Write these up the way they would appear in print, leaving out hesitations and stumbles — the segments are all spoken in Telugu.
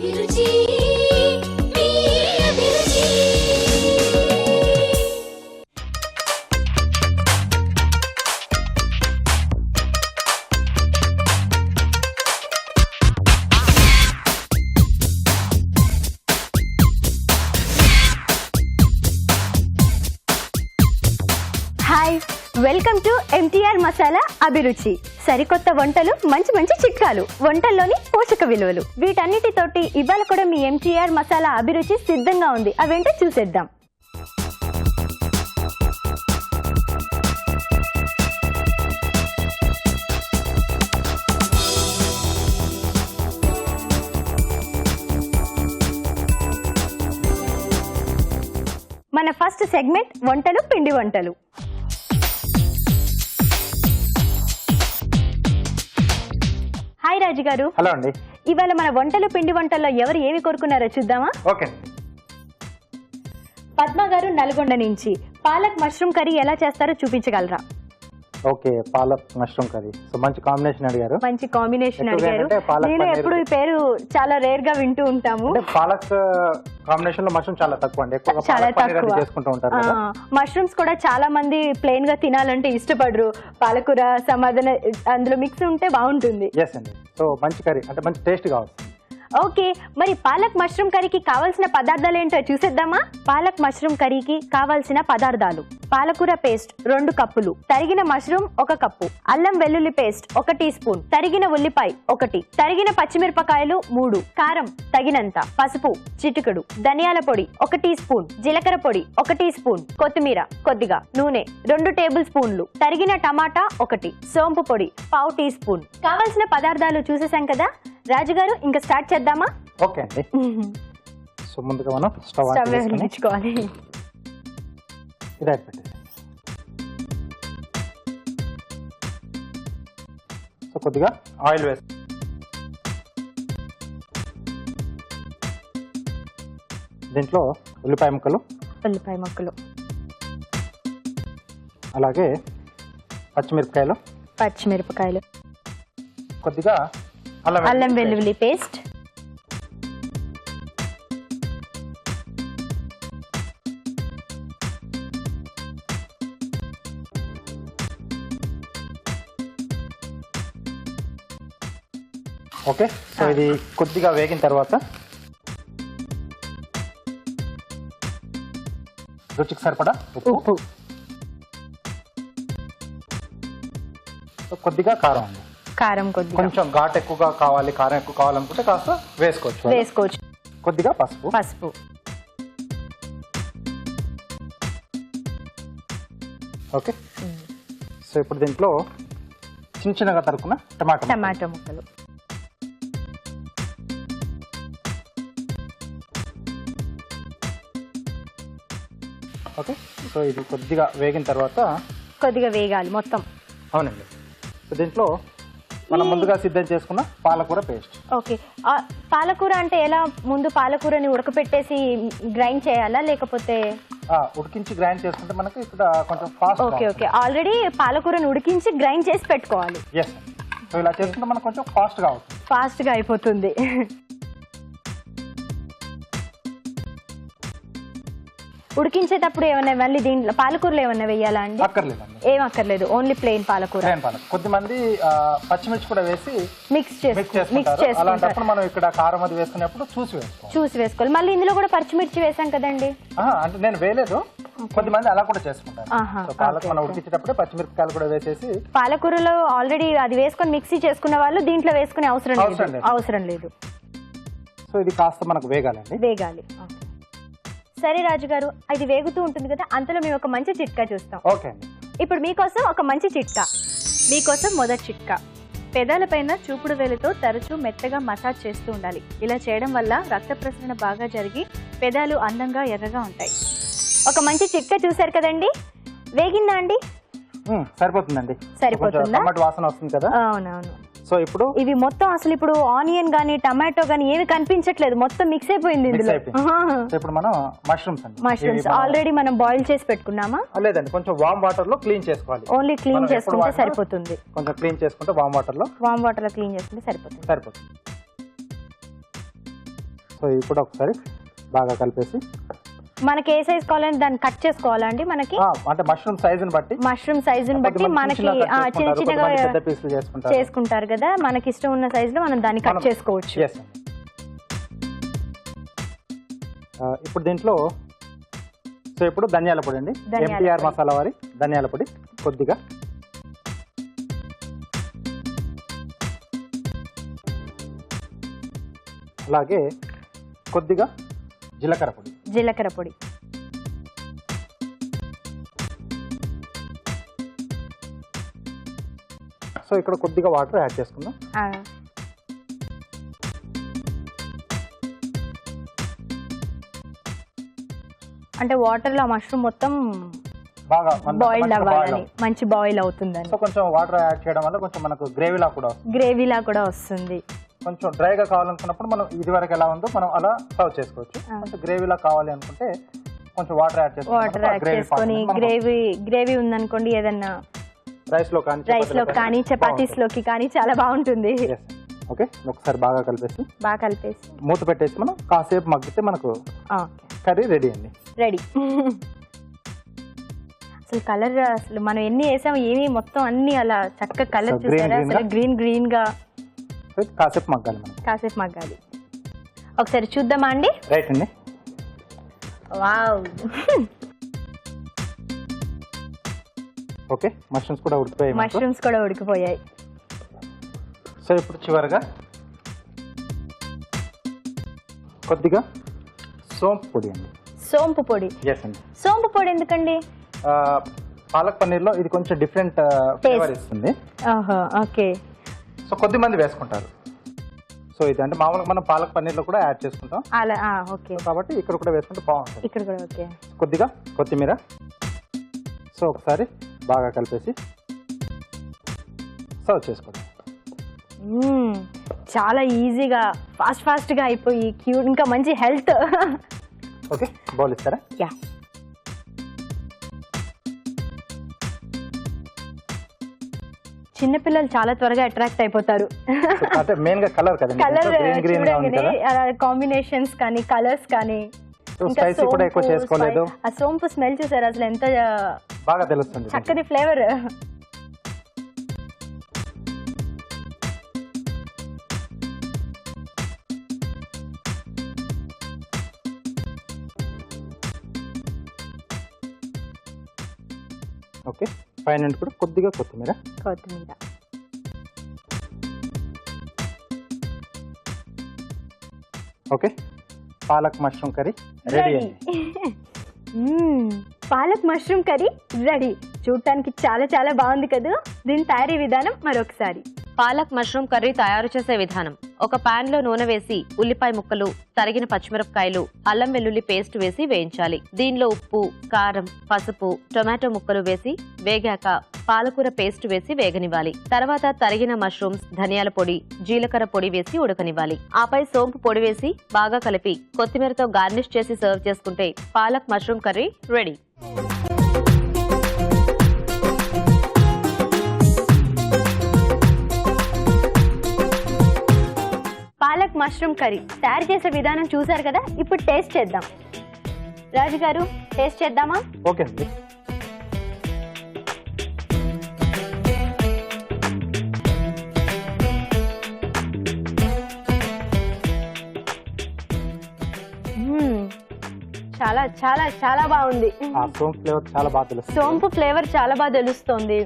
అభిరుచి మీ అభిరుచి. Hi, welcome to MTR masala అభిరుచి. సరికొత్త వంటలు, మంచి మంచి చిట్కాలు, వంటల్లోని పోషక విలువలు, వీటన్నిటితోటి ఇవాళ కూడా మీ ఎంటీఆర్ మసాలా అభిరుచి సిద్ధంగా ఉంది. అవేంటో చూసేద్దాం. మన ఫస్ట్ సెగ్మెంట్ వంటలు, పిండి వంటలు. హాయ్ రాజు గారు. హలో అండి. ఇవాళ మన వంటలు, పిండి వంటల్లో ఎవరు ఏమి కోరుకున్నారో చూద్దామా? ఓకే. పద్మ గారు నల్గొండ నుంచి పాలక్ మష్రూమ్ కర్రీ ఎలా చేస్తారో చూపించగలరా? Okay, palak mushroom curry. So మంచి కాంబినేషన్ అడిగారు. మంచి కాంబినేషన్ అడిగారు. నేను ఎప్పుడు ఈ పేరు చాలా రేర్ గా వింటూ ఉంటాము. పాలక్ కాంబినేషన్ లో మష్రూమ్ చాలా తక్కువ అండి. చాలా తక్కువ చేసుకుంటూ ఉంటారు. మష్రూమ్స్ కూడా చాలా మంది ప్లెయిన్ గా తినాలంటే ఇష్టపడరు. పాలకూర సమాధాన అందులో మిక్స్ ఉంటే బాగుంటుంది. ఎస్ అండి. సో మంచి కర్రీ అంటే మంచి టేస్ట్ కావాలి. ఓకే, మరి పాలక్ మష్రూమ్ కర్రీకి కావాల్సిన పదార్థాలు ఏంటో చూసేద్దామా? పాలక్ మష్రూమ్ కర్రీకి కావాల్సిన పదార్థాలు: పాలకూర పేస్ట్ 2 కప్పులు, తరిగిన మష్రూమ్ 1 కప్పు, అల్లం వెల్లుల్లి పేస్ట్ 1 టీ స్పూన్, తరిగిన ఉల్లిపాయ 1, తరిగిన పచ్చిమిరపకాయలు 3, కారం తగినంత, పసుపు చిటికెడు, ధనియాల పొడి 1 టీ స్పూన్, జీలకర్ర పొడి 1 టీ స్పూన్, కొత్తిమీర కొద్దిగా, నూనె 2 టేబుల్ స్పూన్లు, తరిగిన టమాటా 1, సోంపు పొడి 1/2 టీ స్పూన్. కావాల్సిన పదార్థాలు చూసేసాం కదా రాజుగారు, ఇంకా స్టార్ట్ చేద్దామా? ఓకే అండి. సో ముందుగా మనం స్టవ్ వెలిగించుకోవాలి. ఇది పెట్టేసి సో కొద్దిగా ఆయిల్ వేసి దీంట్లో ఉల్లిపాయ ముక్కలు, అలాగే పచ్చిమిరపకాయలు, కొద్దిగా అల్లం వెల్లుల్లి పేస్ట్, ఓకే. సో ఇది కొద్దిగా వేగిన తర్వాత రుచికి సరిపడా ఉప్పు, కొద్దిగా కారం అండి. కొంచెం ఘాట్ ఎక్కువగా కావాలి, కారం ఎక్కువ కావాలనుకుంటే కాస్త వేసుకోవచ్చు. కొద్దిగా పసుపు. ఓకే. సో ఇప్పుడు దీంట్లో చిన్నగా తరుక్కున్న టమాటో ముక్కలు, ఓకే. సో ఇది కొద్దిగా వేగిన తర్వాత వేగాలి మొత్తం. అవునండి. సో దీంట్లో మనం ముందుగా సిద్ధం చేసుకున్న పాలకూర పేస్ట్. ఓకే, పాలకూర అంటే ఎలా? ముందు పాలకూరని ఉడకపెట్టేసి గ్రైండ్ చేయాలా, లేకపోతే ఉడికించి గ్రైండ్ చేసుకుంటే మనకి ఇక్కడ కొంచెం ఫాస్ట్. ఓకే, ఆల్రెడీ పాలకూరని ఉడికించి గ్రైండ్ చేసి పెట్టుకోవాలి. ఎస్. సో ఇలా చేసుకుంటే మనకు కొంచెం ఫాస్ట్ గా అయిపోతుంది. ఉడికించేటప్పుడు ఏమన్నా మళ్ళీ దీంట్లో పాలకూరలు ఏమన్నా వేయాలా అండి? అక్కర్లేదండి, ఏం అక్కర్లేదు. ఓన్లీ ప్లెయిన్ పాలకూర. కొద్దిమంది పచ్చిమిర్చి కూడా వేసి మిక్స్ చేసుకుంటారు. అలాంటప్పుడు మనం ఇక్కడ కారం అది వేసుకునేప్పుడు చూసి వేసుకోవాలి. మళ్ళీ ఇందులో కూడా పచ్చిమిర్చి వేసాం కదండి. అంటే నేను వేయలేదు, కొద్దిమంది అలా కూడా చేసుకుంటారు. పాలకు మనం ఉడికించేటప్పుడు పచ్చిమిరపకాయలు కూడా వేసేసి, పాలకూరలో ఆల్రెడీ అది వేసుకొని మిక్సీ చేసుకున్న వాళ్ళు దీంట్లో వేసుకునే అవసరం లేదు. సో ఇది కాస్త మనకు వేగాలి. సరే రాజు గారు, అది వేగుతూ ఉంటుంది కదా, అంతలో మేము ఒక మంచి చిట్కా చూస్తాం. ఓకే అండి. ఇప్పుడు మీకోసం ఒక మంచి చిట్కా. మీకోసం మొదటి చిట్కా: పెదాలపైన చూపుడు వేలుతో తరచూ మెత్తగా మసాజ్ చేస్తూ ఉండాలి. ఇలా చేయడం వల్ల రక్త ప్రసరణ బాగా జరిగి పెదాలు అందంగా ఎర్రగా ఉంటాయి. ఒక మంచి చిట్కా చూసారు కదండి. వేగిందా అండి? సరిపోతుందండి. టమాటో వాసన వస్తుంది కదా. అవునవును. సో ఇప్పుడు ఇవి మొత్తం అసలు ఇప్పుడు ఆనియన్ గానీ టమాటో గానీ ఏమి కనిపించట్లేదు, మొత్తం మిక్స్ అయిపోయింది ఇందులో. ఇప్పుడు మనం మష్రూమ్స్ ఆల్రెడీ మనం బాయిల్ చేసి పెట్టుకున్నామా? లేదండి, కొంచెం వామ్ వాటర్ లో క్లీన్ చేసుకోవాలి. ఓన్లీ క్లీన్ చేసుకుంటే సరిపోతుంది. కొంచెం క్లీన్ చేసుకుంటే వామ్ వాటర్ లో క్లీన్ చేసుకుంటే సరిపోతుంది. సో ఇవి కూడా ఒకసారి బాగా కలిపేసి మనకి ఏ సైజ్ కావాలంటే దాన్ని కట్ చేసుకోవాలండి మనకి అంటే మష్రూమ్ సైజుని బట్టి మనకి చిన్న చిన్నగా పెద్ద పీసులు చేసుకుంటారు చేసుకుంటారు కదా, మనకి ఇష్టం ఉన్న సైజ్ లో మనం దాన్ని కట్ చేసుకోవచ్చు. Yes. ఇప్పుడు దీంట్లో సో ఇప్పుడు ధనియాల పొడి అండి, ఎంటీఆర్ మసాలా వారి ధనియాల పొడి కొద్దిగా, అలాగే కొద్దిగా జీలకర్ర పొడి, సో ఇక్కడ కొద్దిగా వాటర్ యాడ్ చేసుకుందాం. అంటే వాటర్ లో మష్రూమ్ మొత్తం బాగా బాయిల్డ్ అవ్వాలని, మంచి బాయిల్ అవుతుందని. సో కొంచెం వాటర్ యాడ్ చేయడం వల్ల కొంచెం మనకు గ్రేవీలా కూడా వస్తుంది. కొంచెం డ్రైగా కావాలనుకున్నప్పుడు మనం ఇది వరకు ఎలా ఉందో మనం అలా సర్వ్ చేసుకోవచ్చు. కొంచెం గ్రేవీలా కావాలి అనుకుంటే కొంచెం వాటర్ యాడ్ చేసుకొని గ్రేవీ ఉందనుకోండి, ఏదన్నా రైస్ లో కానీ చపాతీస్ లోకి కానీ చాలా బాగుంటుంది. ఓకే, ఒకసారి బాగా కలిపేసి మూత పెట్టేసి మనం కాసేపు మగ్గితే మనకు కర్రీ రెడీ అండి. అసలు కలర్ అసలు మనం ఎన్ని వేసాము ఏమి మొత్తం అన్ని అలా చక్కగా కలర్ చూసారా, అసలు గ్రీన్ గా. కాసేపు మగ్గాలి. ఒకసారి చూద్దామా అండి? రైట్ అండి. వావ్. ఓకే, మష్రూమ్స్ కూడా ఉడికిపోయాయి. సో ఇప్పుడు చివరిగా కొద్దిగా సోంపు పొడి అండి. సోంపు పొడి ఎందుకండి? పాలక్ పన్నీర్ లో ఇది కొంచెం డిఫరెంట్ ఫ్లేవర్ ఇస్తుంది. ఓకే, సో కొద్ది మంది వేసుకుంటారు. సో ఇది అంటే మామూలుగా మనం పాలక్ పన్నీర్ లో కూడా యాడ్ చేసుకుంటాం అలా. ఓకే, కాబట్టి ఇక్కడ కూడా వేసుకుంటే బాగుంటుంది. ఇక్కడ కూడా ఓకే. కొద్దిగా కొత్తిమీర. సో ఒకసారి బాగా కలిపేసి సర్వ్ చేసుకోండి. చాలా ఈజీగా ఫాస్ట్ గా అయిపోయి క్యూట్, ఇంకా మంచి హెల్త్. ఓకే, బౌల్ ఇస్తారా? యా. చిన్నపిల్లలు చాలా త్వరగా అట్రాక్ట్ అయిపోతారు. మెయిన్ గా కలర్ కాంబినేషన్స్ కానీ కలర్స్ కానీ. ఆ సోంపు స్మెల్ చూసారు అసలు ఎంత బాగా తెలుస్తుంది, చక్కటి ఫ్లేవర్. ఓకే, పైన కూడా కొద్దిగా కొత్తిమీర. Okay, palak mushroom curry ready అండి. Palak mushroom curry ready. చూడటానికి చాలా బాగుంది కదా. దీని తయారీ విధానం మరొకసారి. పాలక్ మష్రూమ్ కర్రీ తయారు చేసే విధానం: ఒక పాన్ లో నూనె వేసి ఉల్లిపాయ ముక్కలు, తరిగిన పచ్చిమిరపకాయలు, అల్లం వెల్లుల్లి పేస్ట్ వేసి వేయించాలి. దీనిలో ఉప్పు, కారం, పసుపు, టొమాటో ముక్కలు వేసి వేగాక పాలకూర పేస్ట్ వేసి వేగనివ్వాలి. తర్వాత తరిగిన మష్రూమ్స్, ధనియాల పొడి, జీలకర్ర పొడి వేసి ఉడకనివ్వాలి. ఆపై సోంపు పొడి వేసి బాగా కలిపి కొత్తిమీరతో గార్నిష్ చేసి సర్వ్ చేసుకుంటే palak mushroom curry ready. Palak mushroom curry తయారు చేసే విధానం చూసారు కదా. ఇప్పుడు టేస్ట్ చేద్దాం. రాజు గారు, టేస్ట్ చేద్దామా? ఓకే అండి. చాలా బాగుంది. సోంపు ఫ్లేవర్ చాలా బాగా తెలుస్తుంది.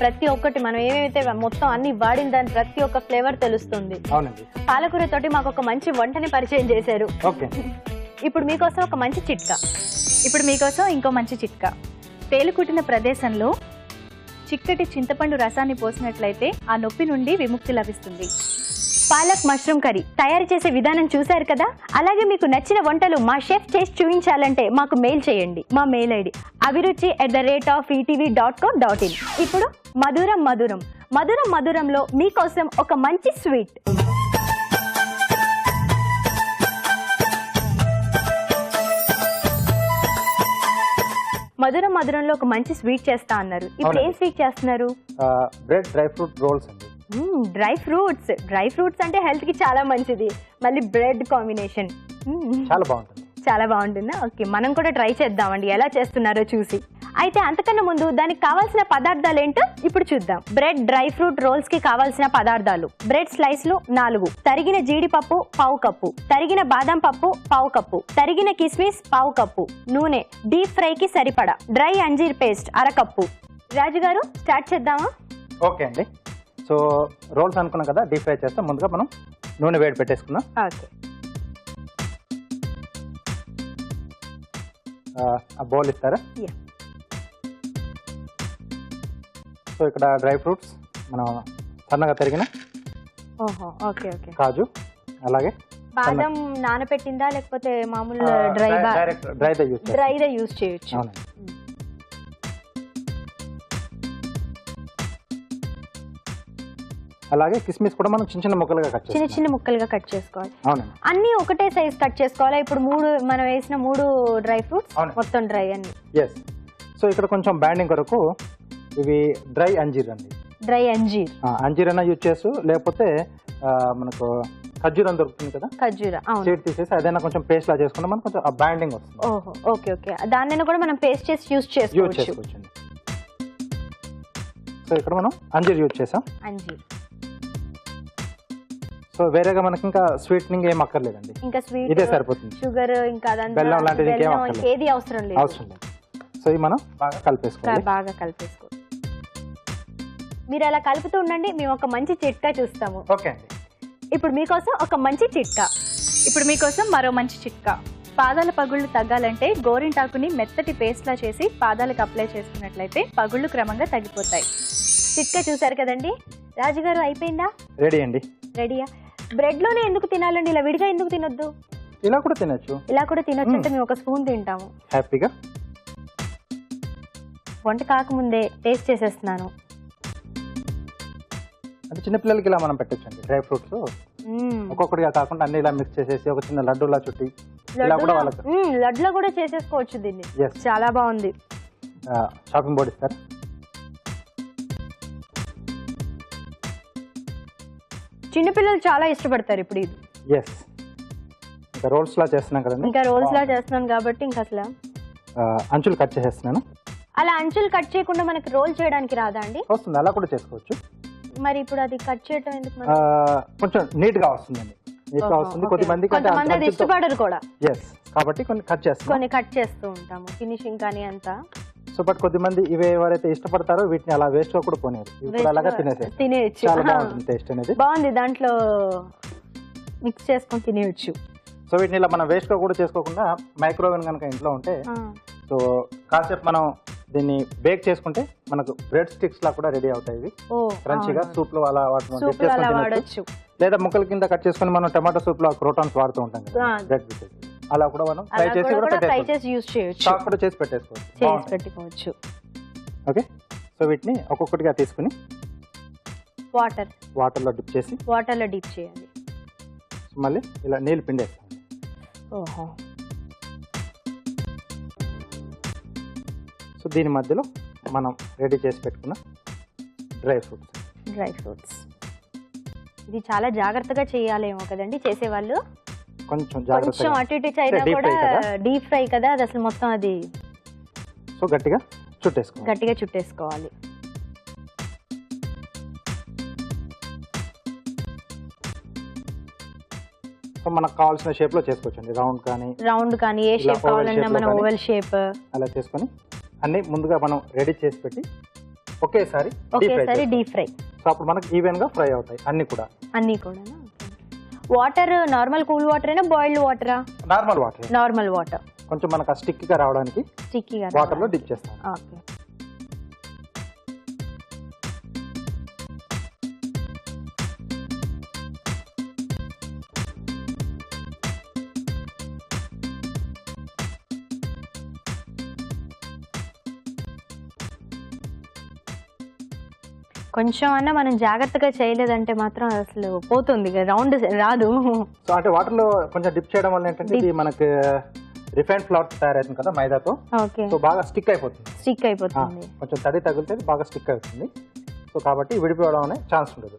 ప్రతి ఒక్కటి మనం ఏమైతే మొత్తం అన్ని వాడిన దాని ప్రతి ఒక్క ఫ్లేవర్ తెలుస్తుంది. పాలకూర తోటి మాకు ఒక మంచి వంటని పరిచయం చేశారు. ఇప్పుడు మీకోసం ఇంకో మంచి చిట్కా. తేలుకుట్టిన ప్రదేశంలో చిక్కటి చింతపండు రసాన్ని పోసినట్లయితే ఆ నొప్పి నుండి విముక్తి లభిస్తుంది. పాలక్ మష్రూమ్ కర్రీ తయారు చేసే విధానం చూశారు కదా. అలాగే మీకు నచ్చిన వంటలు మా షెఫ్ చేసి చూపించాలంటే మాకు మెయిల్ చేయండి. మా మెయిల్ ఐడి abhiruchi@etv.co.in. ఇప్పుడు మధురంలో మీకోసం ఒక మంచి స్వీట్. మధురంలో ఒక మంచి స్వీట్ చేస్తా అన్నారు. ఇప్పుడు ఏం స్వీట్ చేస్తున్నారు? బ్రెడ్ డ్రై ఫ్రూట్ రోల్స్ అండి. డ్రై ఫ్రూట్స్ అంటే హెల్త్ కి చాలా మంచిది. మళ్ళీ బ్రెడ్ కాంబినేషన్ చాలా బాగుంటుంది. చాలా బాగుంటుందా? ఓకే, మనం కూడా ట్రై చేద్దామండి ఎలా చేస్తున్నారో చూసి. అయితే అంతకన్నా ముందు దానికి కావాల్సిన పదార్థాలు ఏంటో ఇప్పుడు చూద్దాం. బ్రెడ్ డ్రై ఫ్రూట్ రోల్స్ కి కావాల్సిన పదార్థాలు: బ్రెడ్ స్లైస్లు 4, తరిగిన జీడిపప్పు 1/2 కప్పు, తరిగిన బాదం పప్పు 1/2 కప్పు, తరిగిన కిస్మిస్ 1/2 కప్పు, నూనె, డీప్ ఫ్రై కి సరిపడా, డ్రై అంజీర్ పేస్ట్ 1/2 కప్పు. రాజు గారు స్టార్ట్ చేద్దామా? ఓకే అండి. సో రోల్స్ అనుకున్నాం కదా, డీప్ ఫ్రై చేస్తాం. ముందుగా మనం నూనె వేడి పెట్టేసుకుందాం. ఓకే, ఆ బౌల్ ఇస్తారా? Yeah. సో ఇక్కడ డ్రై ఫ్రూట్స్ మనం సన్నగా తరిగిన ఓకే ఓకే. కాజు, అలాగే బాదం నానబెట్టిందా లేకపోతే మామూలు డైరెక్ట్ డ్రైగా యూజ్ చేయొచ్చు? అవునండి. అలాగే కిస్మిస్ కూడా మనం చిన్న చిన్న ముక్కలుగా కట్ చిన్న చిన్న ముక్కలుగా కట్ చేసుకోవాలి. అవునండి. అన్ని ఒకటే సైజ్ కట్ చేసుకోవాలా? ఇప్పుడు మనం వేసిన 3 డ్రై ఫ్రూట్స్ మొత్తం డ్రై అన్ని. ఎస్. సో ఇక్కడ కొంచెం బ్యాండింగ్ కొరకు ఇవి డ్రై అంజీర్ అండి. డ్రై అంజీర్ అయినా యూజ్ చేసు, లేకపోతే మనకు ఖర్జూరం దొరుకుతుంది కదా, ఖర్జూరా సీడ్ తీసేసి అదైనా కొంచెం పేస్ట్ లా చేసుకుంటే మనకు కొంచెం బ్యాండింగ్ వస్తుంది. ఓహో, ఓకే ఓకే. దాన్ని కూడా మనం పేస్ట్ చేసి యూజ్ చేసుకోవచ్చు. సో ఇక్కడ మనం అంజీర్ యూజ్ చేసాం. అంజీర్. సో వేరేగా మనకి ఇంకా స్వీట్నింగ్ ఏం అక్కర్లేదండి, ఇంకా స్వీట్ ఇదే సరిపోతుంది. షుగర్ ఇంకా బెల్లం లాంటిది ఏది అవసరం లేదు. సో ఇది మనం బాగా కలిపేసుకోవాలి. బాగా కలిపేసుకోవాలి. మీరు అలా కలుపుతూ ఉండండి, మేము ఒక మంచి చిట్కా చూస్తాము. ఓకే అండి. ఇప్పుడు మీకోసం ఒక మంచి చిట్కా. మరో మంచి చిట్కా. పాదాల పగుళ్ళు తగ్గాలంటే గోరింటాకుని మెత్తటి పేస్ట్ లా చేసి పాదాలకు అప్లై చేసుకున్నట్లయితే పగుళ్ళు క్రమంగా తగ్గిపోతాయి. చిట్కా చూసారు కదండి. రాజుగారు అయిపోయిందా? రెడీ అండి. రెడీయా? బ్రెడ్ లోనే ఎందుకు తినాలండి, ఇలా విడిగా ఎందుకు తినొద్దు? ఇలా కూడా తినొచ్చు. ఇలా కూడా తినొచ్చు అంటే మేము ఒక స్పూన్ తింటాము హ్యాపీగా. వంట కాకముందే టేస్ట్ చేసేస్తున్నాను. అంటే చిన్నపిల్లలకి ఇలా మనం పెట్టొచ్చండి. డ్రై ఫ్రూట్స్ ఒక్కొక్కటిగా కాకుండా అన్ని ఇలా మిక్స్ చేసేసి ఒక చిన్న లడ్డూలా చుట్టి ఇలా కూడా వాళ్ళకి లడ్డులో కూడా చేసేసుకోవచ్చు దీన్ని. చాలా బాగుంది. షాపింగ్ బోర్డు ఇస్తారు. చిన్నపిల్లలు చాలా ఇష్టపడతారు ఇప్పుడు ఇది. ఎస్. ఇంకా రోల్స్ లా చేస్తున్నాం కదండి. ఇంకా రోల్స్ లా చేస్తున్నాను కాబట్టి ఇంకా అసలు అంచులు కట్ చేసేస్తున్నాను. అలా అంచులు కట్ చేయకుండా మనకి రోల్ చేయడానికి రాదా అండి? వస్తుంది, అలా కూడా చేసుకోవచ్చు. మరి ఇప్పుడు అది కట్ చేయడం ఎందుకు? కొంచెం నీట్ గా వస్తుందండి. నీట్ గా వస్తుంది. కొంతమంది అది ఇష్టపడరు కూడా. ఎస్. కాబట్టి కొన్ని కట్ చేస్తూ ఉంటాము ఫినిషింగ్ కానీ అంతా. సో బట్ కొద్దిమంది ఇవి ఎవరైతే ఇష్టపడతారో వీటిని అలా వేస్ట్ గా కూడా పోనేరు. ఇప్పుడు అలాగా తినేయచ్చు. చాలా బాగుంటుంది టేస్ట్ అనేది. బాగుంది, దాంట్లో మిక్స్ చేసుకొని తినేయచ్చు. సో వీటిని ఇలా మనం వేస్ట్ గా కూడా చేసుకోకుండా మైక్రోవేవ్ కనుక ఇంట్లో ఉంటే సో కాసేపు మనం దీన్ని బేక్ చేసుకుంటే మనకు బ్రెడ్ స్టిక్స్ లా కూడా రెడీ అవుతాయి. ఇవి క్రంచీగా సూప్ లో అలా వాడచ్చు. లేదా ముక్కల కింద కట్ చేసుకుని మనం టమాటో సూప్ లో క్రోటాన్స్ వాడుతూ ఉంటాం కదా, బ్రెడ్ పీసెస్. అలా కూడా మనం ఫ్రై చేసి కూడా చేసి పెట్టేసుకోవచ్చు. ఓకే. సో వీటిని ఒక్కొక్కటిగా తీసుకుని వాటర్ లో డిప్ చేయాలి. మళ్ళీ ఇలా నీళ్ళు పిండేస్తాం. సో దీని మధ్యలో మనం రెడీ చేసి పెట్టుకున్న డ్రై ఫ్రూట్స్. ఇది చాలా జాగ్రత్తగా చేయాలేమో కదండి చేసేవాళ్ళు. కొంచెం అటు ఇటు చైనా కూడా డీప్ ఫ్రై కదా, అది అసలు మొత్తం అది సో గట్టిగా చుట్టేసుకోవాలి. సో మనకు కావాల్సిన షేప్ లో చేసుకోవచ్చండి. రౌండ్ కానీ ఏ షేప్ కావాలన్నా మనం ఓవెల్ షేప్ అలా చేసుకొని అన్ని ముందుగా మనం రెడీ చేసి పెట్టి ఒకేసారి డీప్ ఫ్రై. సో అప్పుడు మనకు ఈవెన్ గా ఫ్రై అవుతాయి అన్ని కూడా. వాటర్ నార్మల్ కూల్ వాటర్ అయినా బాయిల్డ్ వాటరా? Normal water. కొంచెం మనకు స్టిక్ గా రావడానికి వాటర్ లో డిప్ చేస్తాం. కొంచెం అన్నా మనం జాగ్రత్తగా చేయలేదంటే మాత్రం అసలు పోతుంది, రౌండ్ రాదు. సో అంటే వాటర్ లో కొంచెం డిప్ చేయడం వల్ల ఏంటంటే ఇది మనకి రిఫైన్డ్ ఫ్లవర్ తయారవుతుంది కదా మైదాతో. సో బాగా స్టిక్ అయిపోతుంది. కొంచెం తడి తగిలితే బాగా స్టిక్ అవుతుంది. సో కాబట్టి విడిపోవడం అనే ఛాన్స్ ఉండదు.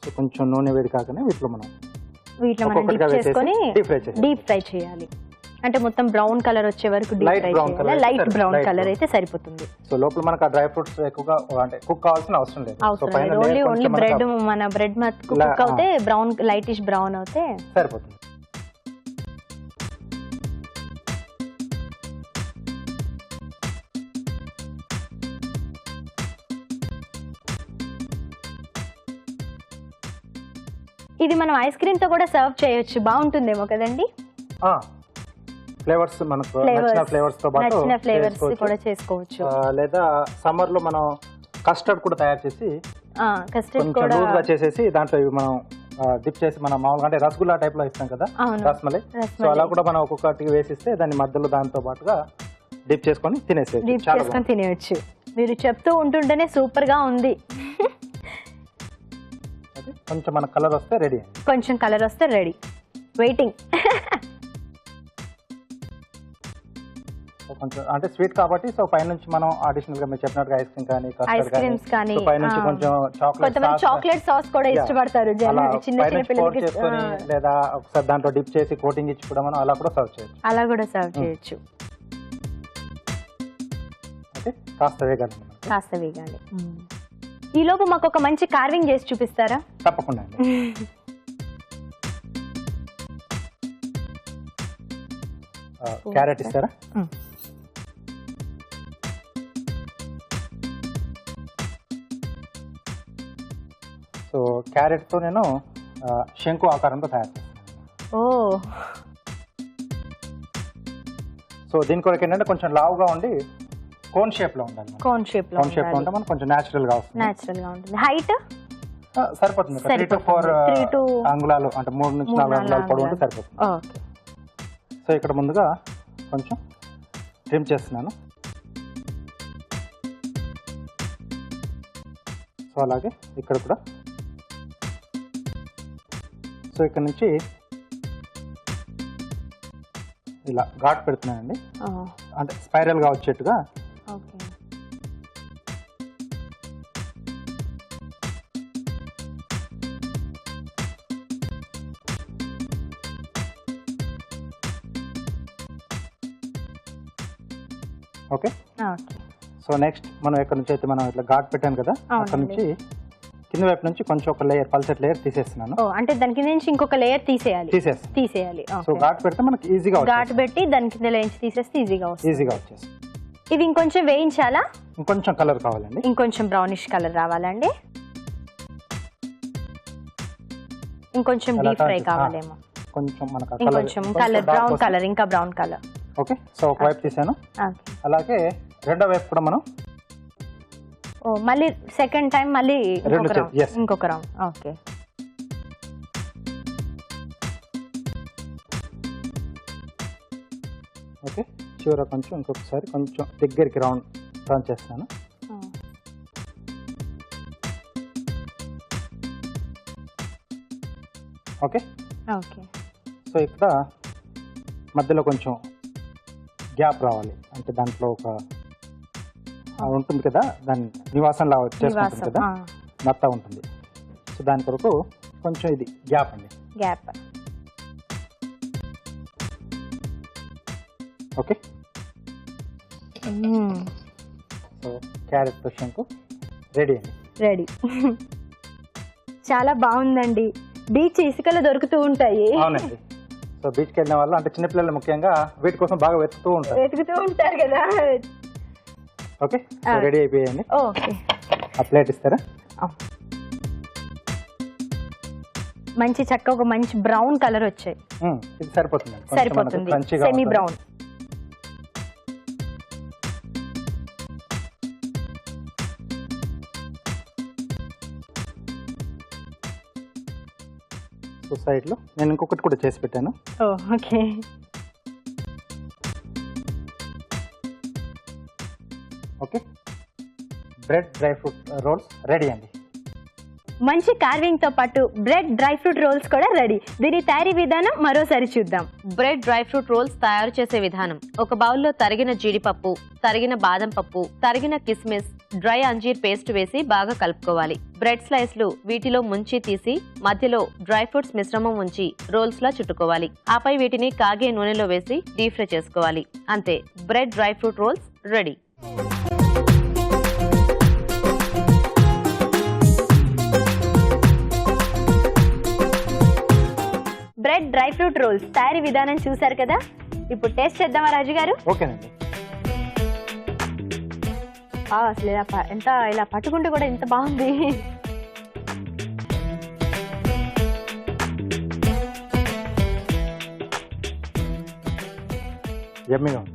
సో కొంచెం నూనె వేడి కాకనే వీటిలో మనం డిప్ చేసుకొని డీప్ ఫ్రై చేయాలి. అంటే మొత్తం బ్రౌన్ కలర్ వచ్చే వరకు డీప్ ఫ్రై చేయాలి. లైట్ బ్రౌన్ కలర్ అయితే సరిపోతుంది. సో లోపల మనకు ఆ డ్రై ఫ్రూట్స్ ఎక్కువగా అంటే కుక్ కావాల్సిన అవసరం లేదు. ఓన్లీ బ్రెడ్ మన బ్రెడ్ కుక్ అవుతే బ్రౌన్ లైటిష్ బ్రౌన్ అవుతే సరిపోతుంది. ఇది మనం ఐస్ క్రీమ్ తో కూడా సర్వ్ చేయొచ్చు, బాగుంటుందేమో కదండి. ఫ్లేవర్స్ మనకు నచ్చిన ఫ్లేవర్స్ తో పాటు నచ్చిన ఫ్లేవర్స్ కూడా చేసుకోవచ్చు. లేదా సమ్మర్ లో మనం కస్టర్డ్ కూడా తయారు చేసి కస్టర్డ్ కొంచెం కూడా లూజ్ గా చేసేసి దాంట్లో ఇవి మనం డిప్ చేసి మనం మామూలుగా అంటే రసగుల్లా టైప్ లో ఇస్తాం కదా, రస్మలై. సో అలా కూడా మనం ఒక్కొక్కటి వేసిస్తే దాన్ని మధ్యలో దాంతో పాటుగా డిప్ చేసుకొని తినేయచ్చు. మీరు చెప్తూ ఉంటుంటేనే సూపర్ గా ఉంది. కొంచెం మన కలర్ వస్తే రెడీ. కొంచెం కలర్ వస్తే రెడీ. వెయిటింగ్. కొంచెం అంటే స్వీట్ కాబట్టి సో పైనుంచి మనం అడిషనల్ గా మీరు చెప్పినట్టుగా ఐస్ క్రీమ్ కానీ ఐస్ క్రీమ్స్ కానీ పైనుంచి కొంచెం చాక్లెట్ సాస్ కూడా ఇష్టపడతారు చిన్న పిల్లలకి. లేదా ఒకసారి దాంట్లో డిప్ చేసి కోటింగ్ ఇచ్చి కూడా మనం అలా కూడా సర్వ్ చేయొచ్చు. అలా కూడా సర్వ్ చేయొచ్చు. ఓకే, కాస్త వేగాలి. ఈ లోపు మాకు ఒక మంచి కార్వింగ్ చేసి చూపిస్తారా? తప్పకుండా అండి. క్యారెట్ ఇస్తారా? సో క్యారెట్ తో నేను శంకు ఆకారంలో తయారు చేస్తాను. సో దీని కొరకు ఏంటంటే కొంచెం లావుగా ఉండి కోన్ షేప్ లో ఉండాలి. కోన్ షేప్ లో ఉంటే మనకు కొంచెం నేచురల్ గా వస్తుంది. హైట్ సరిపోతుంది. 3 to 4 అంగుళాలు అంటే 3 నుంచి 4 అంగుళాలు పొడవు ఉంటే సరిపోతుంది. సో ఇక్కడ ముందుగా కొంచెం ట్రిమ్ చేస్తున్నాను. సో అలాగే ఇక్కడ కూడా. సో ఇక్కడ నుంచి ఇలా ఘాట్ పెడుతున్నానండి, అంటే స్పైరల్ గా వచ్చేట్టుగా. ఓకే. సో నెక్స్ట్ మనం ఎక్కడ నుంచి అయితే మనం ఇట్లా ఘాట్ పెట్టాను కదా, అక్కడ నుంచి కింద వైపు నుంచి కొంచెం ఒక లేయర్ పల్సెట్ లేయర్ తీసేస్తున్నాను. అంటే దాని కింద నుంచి ఇంకొక లేయర్ తీసేయాలి. సో ఘాట్ పెడితే మనకి ఈజీగా ఘాట్ పెట్టి దాని కింద లేయర్ తీసేస్తే ఈజీగా వచ్చేస్తుంది. ఇవి ఇంకొంచెం వేయించాలా? ఇంకొంచెం కలర్ కావాలండి. ఇంకొంచెం బ్రౌనిష్ కలర్ రావాలండి. ఇంకొంచెం డీప్ ఫ్రై కావాలేమో. కొంచెం మనకు ఇంకొంచెం కలర్ బ్రౌన్ కలర్, ఇంకా బ్రౌన్ కలర్. ఓకే. సో ఒక వైపు తీసాను. అలాగే రెండో వైపు కూడా మనం మళ్ళీ సెకండ్ టైం మళ్ళీ ఇంకొక రౌండ్. ఓకే. ఓకే, చివర కొంచెం ఇంకొకసారి కొంచెం దగ్గరికి రౌండ్ చేస్తాను. ఓకే. సో ఇక్కడ మధ్యలో కొంచెం గ్యాప్ రావాలి, అంటే దాంట్లో ఒక ఉంటుంది కదా, దాని నివాసం లా వచ్చేస్తుంది కదా, నత్త ఉంటుంది. సో దాని కొరకు కొంచెం ఇది గ్యాప్ అండి. ఓకే. సో క్యారెట్ తో శంకు రెడీ అండి. రెడీ. చాలా బాగుందండి. బీచ్ ఇసుకలు దొరుకుతూ ఉంటాయి. అవునండి. సో బీచ్కి వెళ్ళిన వాళ్ళు అంటే చిన్నపిల్లలు ముఖ్యంగా వీటి కోసం బాగా వెతుకుతూ ఉంటారు కదా. ఓకే, రెడీ అయిపోయాయండి. ఓకే, ఆ ప్లేట్ ఇస్తారా? మంచి చక్క ఒక మంచి బ్రౌన్ కలర్ వచ్చాయి. ఇది సరిపోతుంది. Semi brown. సైడ్ లో నేను ఇంకొకటి కూడా చేసి పెట్టాను. Okay. Okay, bread dry fruit rolls ready అండి. మంచి కార్వింగ్ తో పాటు బ్రెడ్ డ్రై ఫ్రూట్ రోల్స్ కూడా రెడీ. దీని తయారీ విధానం మరోసారి చూద్దాం. బ్రెడ్ డ్రై ఫ్రూట్ రోల్స్ తయారు చేసే విధానం: ఒక బౌల్లో తరిగిన జీడిపప్పు, తరిగిన బాదం పప్పు, తరిగిన కిస్మిస్, డ్రై అంజీర్ పేస్ట్ వేసి బాగా కలుపుకోవాలి. బ్రెడ్ స్లైస్లు వీటిలో ముంచి తీసి మధ్యలో డ్రై ఫ్రూట్స్ మిశ్రమం ఉంచి రోల్స్ లా చుట్టుకోవాలి. ఆపై వీటిని కాగే నూనెలో వేసి డీప్ ఫ్రై చేసుకోవాలి. అంతే, bread dry fruit rolls ready. Bread dry fruit rolls తయారీ విధానం చూసారు కదా. ఇప్పుడు టేస్ట్ చేద్దామా రాజు గారు? ఓకేనండి. అసలు ఎంత ఇలా పట్టుకుంటే కూడా ఎంత బాగుంది. యమ్మీగా ఉంది.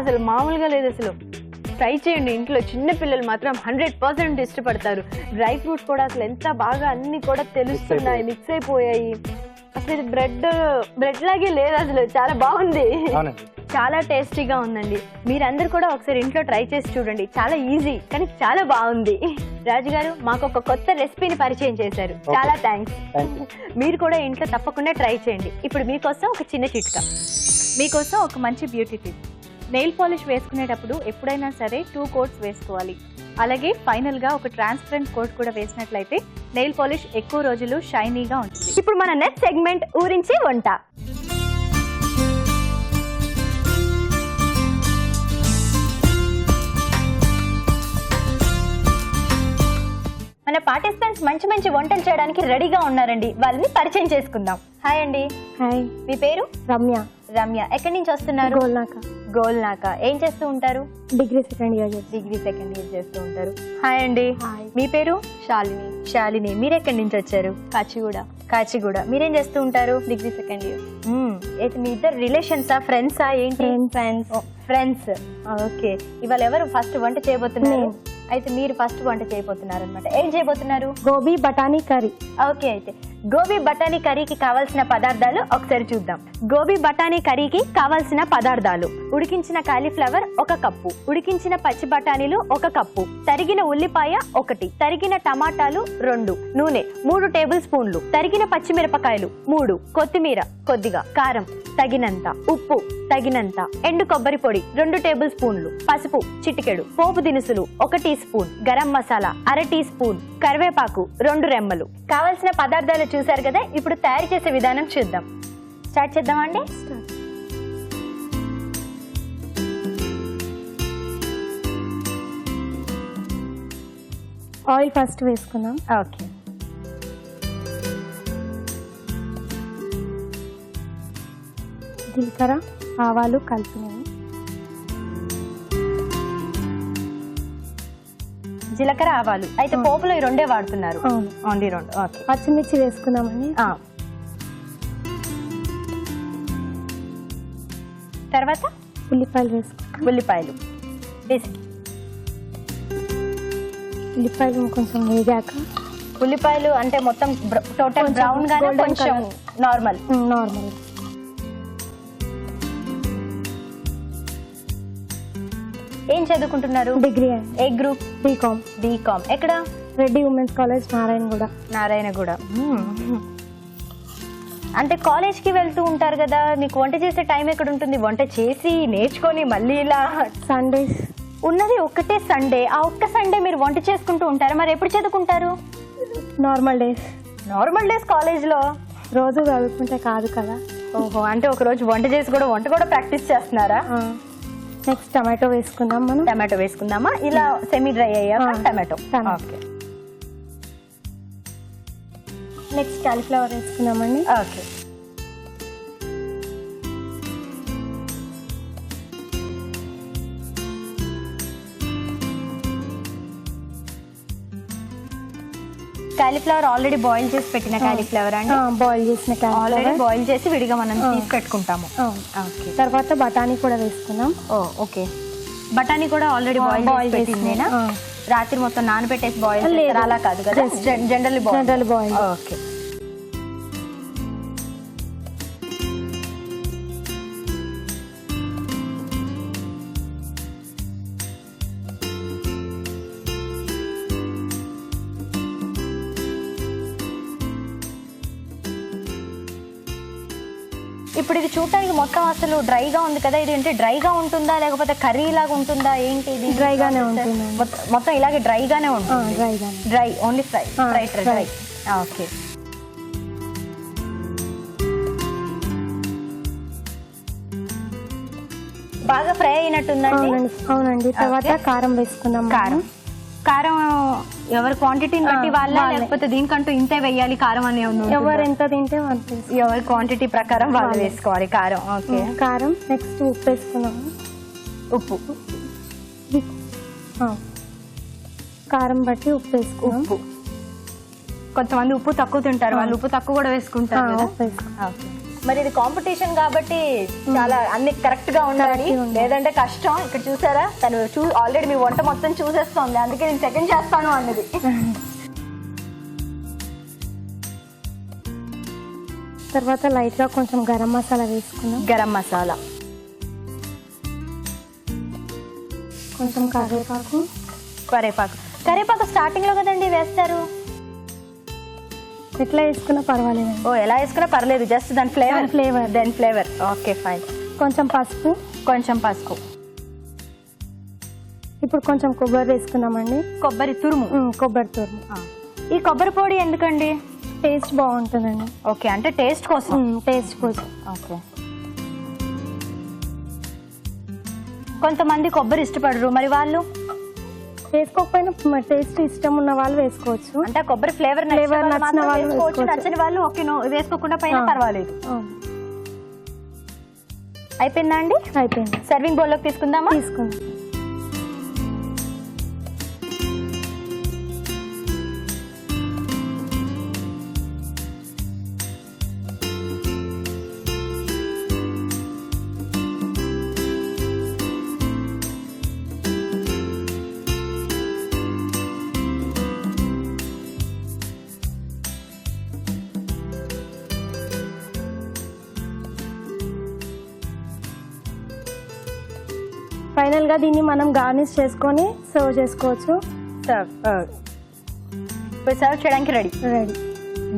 అసలు మామూలుగా లేదు. అసలు ట్రై చేయండి ఇంట్లో. చిన్న పిల్లలు మాత్రం 100% ఇష్టపడతారు. డ్రై ఫ్రూట్స్ కూడా అసలు ఎంత బాగా అన్ని కూడా తెలుస్తున్నాయి, మిక్స్ అయిపోయాయి. అసలు ఇది బ్రెడ్ లాగే లేదు, అసలు చాలా బాగుంది. చాలా టేస్టీగా ఉందండి. మీరందరూ కూడా ఒకసారి ఇంట్లో ట్రై చేసి చూడండి. చాలా ఈజీ కానీ చాలా బాగుంది. రాజు గారు మాకు ఒక కొత్త రెసిపీని పరిచయం చేశారు, చాలా థ్యాంక్స్. మీరు కూడా ఇంట్లో తప్పకుండా ట్రై చేయండి. ఇప్పుడు మీకోసం ఒక చిన్న చిట్కా. మీకోసం ఒక మంచి బ్యూటీ టిప్. నెయిల్ పాలిష్ వేసుకునేటప్పుడు ఎప్పుడైనా సరే 2 కోట్స్ వేసుకోవాలి. అలాగే ఫైనల్ గా ఒక ట్రాన్స్పరెంట్ కోట్ కూడా వేసినట్లయితే నెయిల్ పాలిష్ ఎక్కువ రోజులు షైనీగా ఉంటుంది. ఇప్పుడు మన నెక్స్ట్ సెగ్మెంట్ ఊరించి వంట. మన పార్టిసిపెంట్స్ మంచి మంచి వంటలు చేయడానికి రెడీగా ఉన్నారండి. వాళ్ళని పరిచయం చేసుకుందాం. హాయ్ అండి. హాయ్, మీ పేరు? రమ్య. రమ్య. ఎక్కడి నుంచి వస్తున్నారు? గోల్నాక. ఏం చేస్తూ ఉంటారు? Degree second year. Degree second year చేస్తూ ఉంటారు. హాయ్ అండి. హాయ్. మీ పేరు? శాలిని. శాలిని. మీరు ఎక్కడి నుంచి వచ్చారు? కాచిగూడ. కాచిగూడ. మీరేం చేస్తూ ఉంటారు? Degree second year. అయితే మీ ఇద్దరు రిలేషన్సా, ఫ్రెండ్సా ఏంటి? ఫ్రెండ్స్. ఓకే. ఇవాళ ఎవరు ఫస్ట్ వంట చేయబోతున్నారు? అయితే మీరు ఫస్ట్ వంట చేయబోతున్నారు అనమాట. ఏం చేయబోతున్నారు? గోబీ బఠానీ కర్రీ. ఓకే. అయితే గోబీ బఠానీ కర్రీకి కావాల్సిన పదార్థాలు ఒకసారి చూద్దాం. గోబీ బఠానీ కర్రీకి కావాల్సిన పదార్థాలు: ఉడికించిన కాలీఫ్లవర్ 1 కప్పు, ఉడికించిన పచ్చి బఠానీలు 1 కప్పు, తరిగిన ఉల్లిపాయ 1, తరిగిన టమాటాలు 2, నూనె 3 టేబుల్ స్పూన్లు, తరిగిన పచ్చిమిరపకాయలు 3, కొత్తిమీర కొద్దిగా, కారం తగినంత, ఉప్పు తగినంత, ఎండు కొబ్బరి పొడి 2 టేబుల్ స్పూన్లు, పసుపు చిటికెడు, పోపు దినుసులు 1 teaspoon, garam masala 1/2 teaspoon, కరివేపాకు 2 రెమ్మలు. కావాల్సిన పదార్థాలు చూసారు కదా. ఇప్పుడు తయారు చేసే విధానం చూద్దాం. స్టార్ట్ చేద్దామండి. ఆయిల్ ఫస్ట్ వేసుకుందాం. ఓకే. జీలకర్ర, ఆవాలు కలిపినవి. జీలకర్ర, ఆవాలు. అయితే పోపులో ఈ 2 వాడుతున్నారు? అవును. ఓన్లీ 2. ఓకే. పచ్చిమిర్చి వేసుకుందామని. తర్వాత ఉల్లిపాయలు వేసుకుందాం. ఉల్లిపాయలు వేసి, ఉల్లిపాయలు కొంచెం వేగాక, ఉల్లిపాయలు అంటే మొత్తం టోటల్ బ్రౌన్ గానే కొంచెం నార్మల్? నార్మల్. ఏం చదువుకుంటున్నారు? డిగ్రీ. ఏ గ్రూప్? బీకామ్. బీకామ్. ఎక్కడ? Reddy women's college, Narayanaguda. నారాయణగూడ. అంటే కాలేజ్ కి వెళ్తూ ఉంటారు కదా, మీకు వంట చేసే టైం ఎక్కడ ఉంటుంది? వంట చేసి నేర్చుకొని మళ్ళీ ఇలా సండేస్ ఉన్నది ఒక్కటే సండే. ఆ ఒక్క సండే మీరు వంట చేసుకుంటూ ఉంటారు. మరి ఎప్పుడు చదువుకుంటారు? Normal days. Normal days college లో రోజు చదువుకుంటే కాదు కదా. ఓహో, అంటే ఒక రోజు వంట చేసి కూడా వంట కూడా ప్రాక్టీస్ చేస్తున్నారా? నెక్స్ట్ టమాటో వేసుకుందాం. మనం టమాటో వేసుకుందామా? ఇలా సెమీ డ్రై అయ్యాక టమాటో. ఓకే. నెక్స్ట్ కాలీఫ్లవర్ వేసుకుందామండి. ఓకే. కాలీఫ్లవర్ ఆల్రెడీ బాయిల్ చేసి పెట్టిన కాలీఫ్లవర్ అండి? బాయిల్ చేసిన ఆల్రెడీ కాలీఫ్లవర్ బాయిల్ చేసి విడిగా మనం తీసి పెట్టుకుంటాము. ఓకే. తర్వాత బఠానీ కూడా వేసుకుందాం. ఓకే. బఠానీ కూడా ఆల్రెడీ బాయిల్ పెట్టిందేనా? రాత్రి మొత్తం నానబెట్టేసి బాయిల్ చేస్తారా? అలా కాదు కదా, జనరల్ బాయిల్. ఓకే. ఇప్పుడు ఇది చూడటానికి మొత్తం అసలు డ్రైగా ఉంది కదా, ఇది అంటే డ్రైగా ఉంటుందా లేకపోతే కర్రీ లాగా ఉంటుందా ఏంటి? ఇది డ్రైగానే ఉంటుంది. మొత్తం ఇలాగే డ్రైగానే ఉంటుంది. డ్రైగానే. Dry only fry. ఓకే. బాగా ఫ్రై అయినట్టుందండి. అవునండి. తర్వాత కారం వేసుకుందాం. కారం ఎవరి క్వాంటిటీని బట్టి వాళ్ళ, లేకపోతే దీనికంటూ ఇంతే వేయాలి కారం అనే ఉంది? ఎవరు ఎంత తింటే ఎవరి క్వాంటిటీ ప్రకారం వాళ్ళు వేసుకోవాలి కారం. ఓకే. కారం. నెక్స్ట్ ఉప్పు వేసుకున్నాము. ఉప్పు కారం బట్టి ఉప్పు వేసుకున్నాం. ఉప్పు కొంతమంది ఉప్పు తక్కువ తింటారు, వాళ్ళు ఉప్పు తక్కువ కూడా వేసుకుంటారు కదా. ఓకే. మరి ఇది కాంపిటీషన్ కాబట్టి చాలా అన్ని కరెక్ట్ గా ఉండాలి, లేదంటే కష్టం. ఇక్కడ చూసారా, తను ఆల్రెడీ మీ వంట మొత్తం చూసేస్తోంది, అందుకే నేను సెకండ్ చేస్తాను అన్నది. తర్వాత లైట్ గా కొంచెం గరం మసాలా వేసుకున్నాం. గరం మసాలా, కొంచెం కరివేపాకు. కరివేపాకు స్టార్టింగ్ లో కదండి వేస్తారు. ఎట్లా వేసుకున్నా పర్వాలేదు. ఓ, ఎలా వేసుకున్నా పర్లేదు, జస్ట్ దాని ఫ్లేవర్. Okay, fine. కొంచెం పసుపు. ఇప్పుడు కొంచెం కొబ్బరి వేసుకున్నామండి. కొబ్బరి తురుము. ఈ కొబ్బరి పొడి ఎందుకండి? టేస్ట్ బాగుంటుందండి. ఓకే, అంటే టేస్ట్ కోసం. ఓకే. కొంతమంది కొబ్బరి ఇష్టపడరు, మరి వాళ్ళు వేసుకోకపోయినా టేస్ట్ ఇష్టం ఉన్న వాళ్ళు వేసుకోవచ్చు. అంటే కొబ్బరి ఫ్లేవర్ నచ్చిన వాళ్ళు వేసుకోవచ్చు, నచ్చని వాళ్ళు ఓకే వేసుకోకుండా పైన పర్వాలేదు. అయిపోయిందా అండి? అయిపోయింది. సర్వింగ్ బౌల్ లోకి తీసుకుందామా? తీసుకుందాం. ఫైనల్ గా దీన్ని మనం గార్నిష్ చేసుకొని సర్వ్ చేసుకోవచ్చు. సర్వ్ చేయడానికి రెడీ.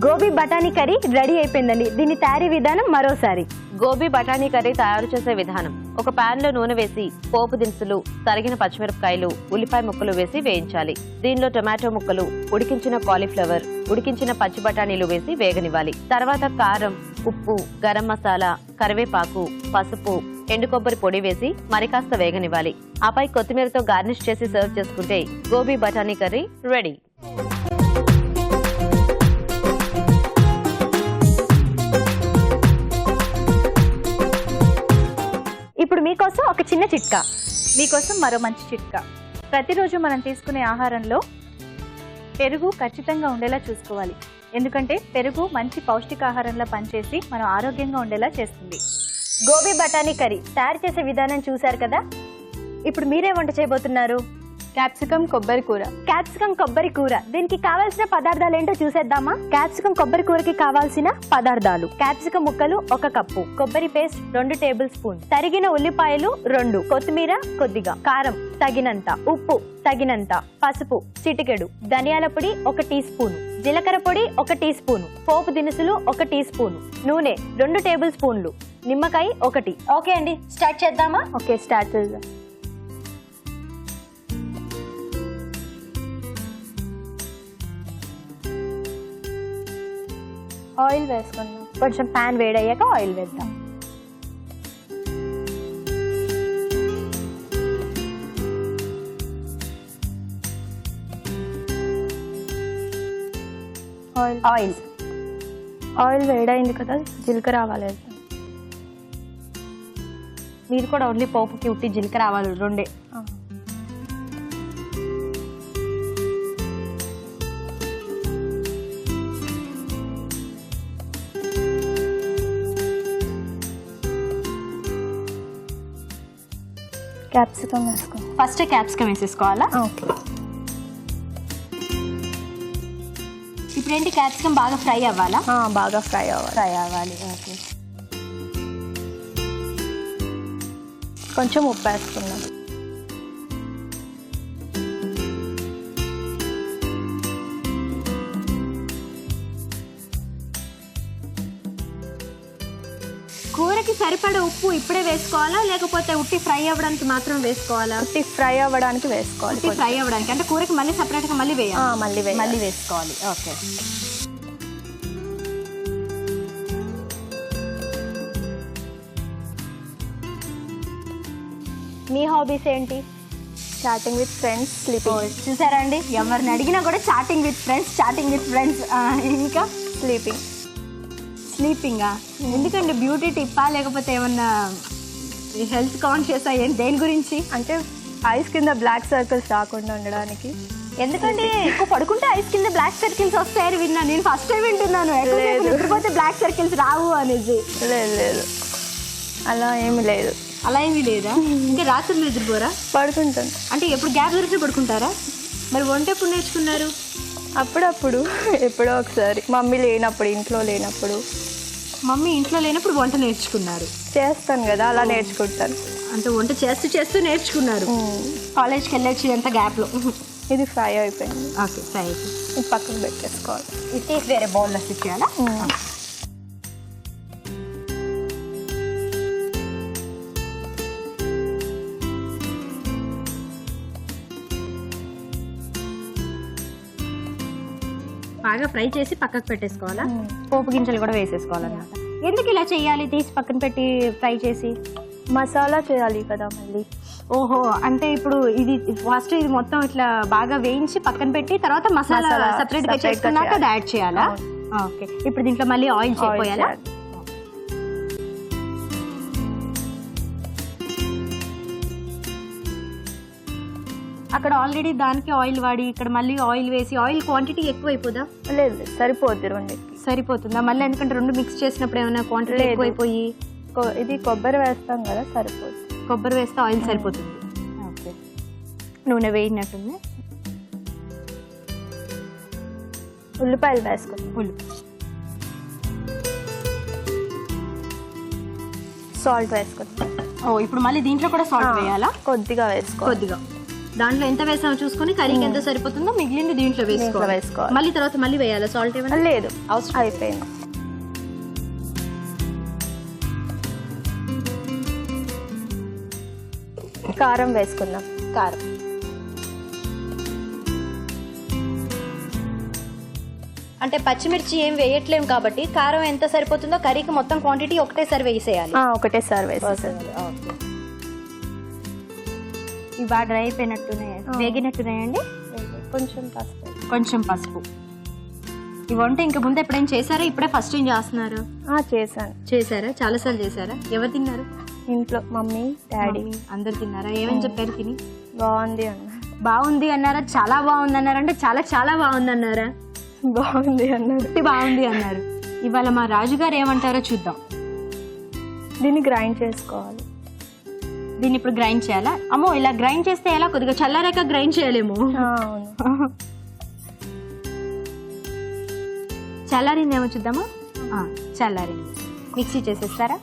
గోబీ బఠానీ కర్రీ రెడీ అయిపోయిందండి. దీని తయారీ విధానం మరోసారి. గోబీ బఠానీ కర్రీ తయారు చేసే విధానం: ఒక పాన్ లో నూనె వేసి పోపు దినుసులు, తరిగిన పచ్చిమిరపకాయలు, ఉల్లిపాయ ముక్కలు వేసి వేయించాలి. దీనిలో టొమాటో ముక్కలు, ఉడికించిన కాలీఫ్లవర్, ఉడికించిన పచ్చి బఠానీలు వేసి వేగనివ్వాలి. తర్వాత కారం, ఉప్పు, గరం మసాలా, కరివేపాకు, పసుపు, ఎండు కొబ్బరి పొడి వేసి మరి కాస్త వేగనివ్వాలి. ఆపై కొత్తిమీరతో గార్నిష్ చేసి సర్వ్ చేసుకుంటే గోబీ బఠానీ కర్రీ రెడీ. ఇప్పుడు మీకోసం ఒక చిన్న చిట్కా. మీకోసం మరో మంచి చిట్కా. ప్రతిరోజు మనం తీసుకునే ఆహారంలో పెరుగు ఖచ్చితంగా ఉండేలా చూసుకోవాలి. ఎందుకంటే పెరుగు మంచి పౌష్టికాహారంలో పనిచేసి మనం ఆరోగ్యంగా ఉండేలా చేస్తుంది. గోబీ బఠానీ కర్రీ తయారు చేసే విధానం చూశారు కదా. ఇప్పుడు మీరే వంట చేయబోతున్నారు? క్యాప్సికమ్ కొబ్బరి కూర. దీనికి కావాల్సిన పదార్థాలు ఏంటో చూసేద్దామా? క్యాప్సికమ్ కొబ్బరి కూరకి కావాల్సిన పదార్థాలు: క్యాప్సికమ్ ముక్కలు 1 కప్పు, కొబ్బరి పేస్ట్ 2 టేబుల్ స్పూన్, తరిగిన ఉల్లిపాయలు 2, కొత్తిమీర కొద్దిగా, కారం తగినంత, ఉప్పు తగినంత, పసుపు చిటికెడు, ధనియాల పొడి 1 టీ స్పూన్, జీలకర్ర పొడి 1 టీ స్పూన్, పోపు దినుసులు 1 టీ స్పూన్, నూనె 2 టేబుల్ స్పూన్లు, నిమ్మకాయ 1. ఓకే అండి, స్టార్ట్ చేద్దామా? ఓకే, స్టార్ట్ చేద్దాం. ఆయిల్ వేసుకుందాం. కొంచెం ప్యాన్ వేడయ్యాక ఆయిల్ వేద్దాం. ఆయిల్ వేడైంది కదా, జీలకర్ర ఆవాలు. మీరు కూడా ఓన్లీ పోపుకి ఉట్టి జీలకర్ర ఆవాలు 2. క్యాప్సికమ్ వేసుకోవాలి. ఫస్ట్ క్యాప్సికమ్ వేసేసుకోవాలా? ఓకే. ఇప్పుడు ఏంటి, క్యాప్సికమ్ బాగా ఫ్రై అవ్వాలా? బాగా ఫ్రై అవ్వాలి. ఓకే. కొంచెం ఉప్పు వేసుకున్నాం. కూరకి సరిపడే ఉప్పు ఇప్పుడే వేసుకోవాలా లేకపోతే ఉట్టి ఫ్రై అవ్వడానికి మాత్రం వేసుకోవాలా? ఉట్టి ఫ్రై అవ్వడానికి వేసుకోవాలి. ఉట్టి ఫ్రై అవ్వడానికి అంటే కూరకి మళ్ళీ సపరేట్గా మళ్ళీ వేయాలి. మళ్ళీ వేసుకోవాలి. ఓకే. మీ హాబీస్ ఏంటి? Chatting with friends, sleeping. చూసారా అండి, ఎవరిని అడిగినా కూడా చాటింగ్ విత్ ఫ్రెండ్స్. ఇంకా స్లీపింగా? ఎందుకండి, బ్యూటీ టిప్పా లేకపోతే ఏమన్నా హెల్త్ కాన్షియస్ అయ్యేది దేని గురించి? అంటే ఐస్ కింద బ్లాక్ సర్కిల్స్ రాకుండా ఉండడానికి. ఎందుకంటే ఎక్కువ పడుకుంటే ఐస్ కింద బ్లాక్ సర్కిల్స్ వస్తాయని విన్నాను. నేను ఫస్ట్ టైం వింటున్నాను. నిద్రపోతే బ్లాక్ సర్కిల్స్ రావు అనేసి. లేదు, అలా ఏమి లేదు. అలా ఏమీ లేదా? ఇంకా రాత్రులు నిద్రపోరా? పడుకుంటాను. అంటే ఎప్పుడు గ్యాప్ దొరికితే పడుకుంటారా? మరి వంట ఎప్పుడు నేర్చుకున్నారు? అప్పుడప్పుడు, ఎప్పుడో ఒకసారి మమ్మీ లేనప్పుడు, ఇంట్లో లేనప్పుడు. మమ్మీ ఇంట్లో లేనప్పుడు వంట నేర్చుకున్నారు? చేస్తాను కదా, అలా నేర్చుకుంటాను. అంటే వంట చేస్తూ నేర్చుకున్నారు. కాలేజ్కి వెళ్ళొచ్చు ఎంత గ్యాప్లో. ఇది ఫ్రై అయిపోయింది. ఓకే, ఫ్రై అయిపోయింది. ఇది పక్కకు పెట్టేసుకోవాలి. ఇది తీసి వేరే బౌల్లో సెట్ చేయాలా? బాగా ఫ్రై చేసి పక్కకు పెట్టేసుకోవాలా? పోపు గింజలు కూడా వేసేసుకోవాలన్నమాట. ఎందుకు ఇలా చేయాలి, తీసి పక్కన పెట్టి ఫ్రై చేసి? మసాలా చేయాలి కదా మళ్ళీ. ఓహో, అంటే ఇప్పుడు ఇది ఫస్ట్ ఇది మొత్తం ఇట్లా బాగా వేయించి పక్కన పెట్టి తర్వాత మసాలా సెపరేట్ గా చేసుకున్నాక అది యాడ్ చేయాలా? ఓకే. ఇప్పుడు దీంట్లో మళ్ళీ ఆయిల్ చేయాలా? అక్కడ ఆల్రెడీ దానికి ఆయిల్ వాడి ఇక్కడ మళ్ళీ ఆయిల్ వేసి ఆయిల్ క్వాంటిటీ ఎక్కువ అయిపోదా? లేదు, సరిపోద్ది. రెండింటికి సరిపోతుందా? మళ్ళీ ఎందుకంటే రెండు మిక్స్ చేసినప్పుడు ఏమైనా క్వాంటిటీ ఎక్కువైపోయి? ఇది కొబ్బరి వేస్తాం కదా, సరిపోతుంది. కొబ్బరి వేస్తే ఆయిల్ సరిపోతుంది. ఓకే. నూనె వేయినట్టుంది. ఉల్లిపాయలు వేసుకుంటాం. సాల్ట్ వేసుకుంటాం. ఓ, ఇప్పుడు మళ్ళీ దీంట్లో కూడా సాల్ట్ వేయాలా? కొద్దిగా కొద్దిగా. దాంట్లో ఎంత వేసామో చూసుకొని కర్రీకి ఎంత సరిపోతుందో మిగిలింది దీంట్లో వేసుకోవాలి. మళ్ళీ తర్వాత మళ్ళీ వేయాలా సాల్ట్? ఏమైనా లేదు, అవసరం అయిపోయింది. కారం వేసుకుందాం. కారం అంటే పచ్చిమిర్చి ఏం వేయట్లేం కాబట్టి కారం ఎంత సరిపోతుందో కర్రీకి మొత్తం క్వాంటిటీ ఒకటేసారి వేసేయాలి. ఒకటేసారి వేసేయాలి. ఇవి బాగా డ్రై అయిపోయినట్టున్నాయి, వేగినట్టున్నాయండి. కొంచెం పసుపు. ఈ వంట ఇంకా ముందు ఎప్పుడైనా చేశారా? ఇప్పుడే ఫస్ట్ టైం చేస్తున్నారు? చేశారా? చాలాసార్లు చేశారా? ఎవరు తిన్నారు ఇంట్లో? మమ్మీ, డాడీ అందరు తిన్నారా? ఏమని చెప్పారు తిని? బాగుంది అన్నారా? చాలా బాగుంది అన్నారా? అంటే చాలా బాగుంది అన్నారా? బాగుంది అన్నారు. ఇవాళ మా రాజుగారు ఏమంటారో చూద్దాం. దీన్ని గ్రైండ్ చేసుకోవాలి. దీన్ని ఇప్పుడు గ్రైండ్ చేయాలా? అమ్మో, ఇలా గ్రైండ్ చేస్తే ఎలా? కొద్దిగా చల్లారాక గ్రైండ్ చేయలేము. చల్లారిందేమో చూద్దామా? చల్లారింది. మిక్సీ చేసేస్తారా?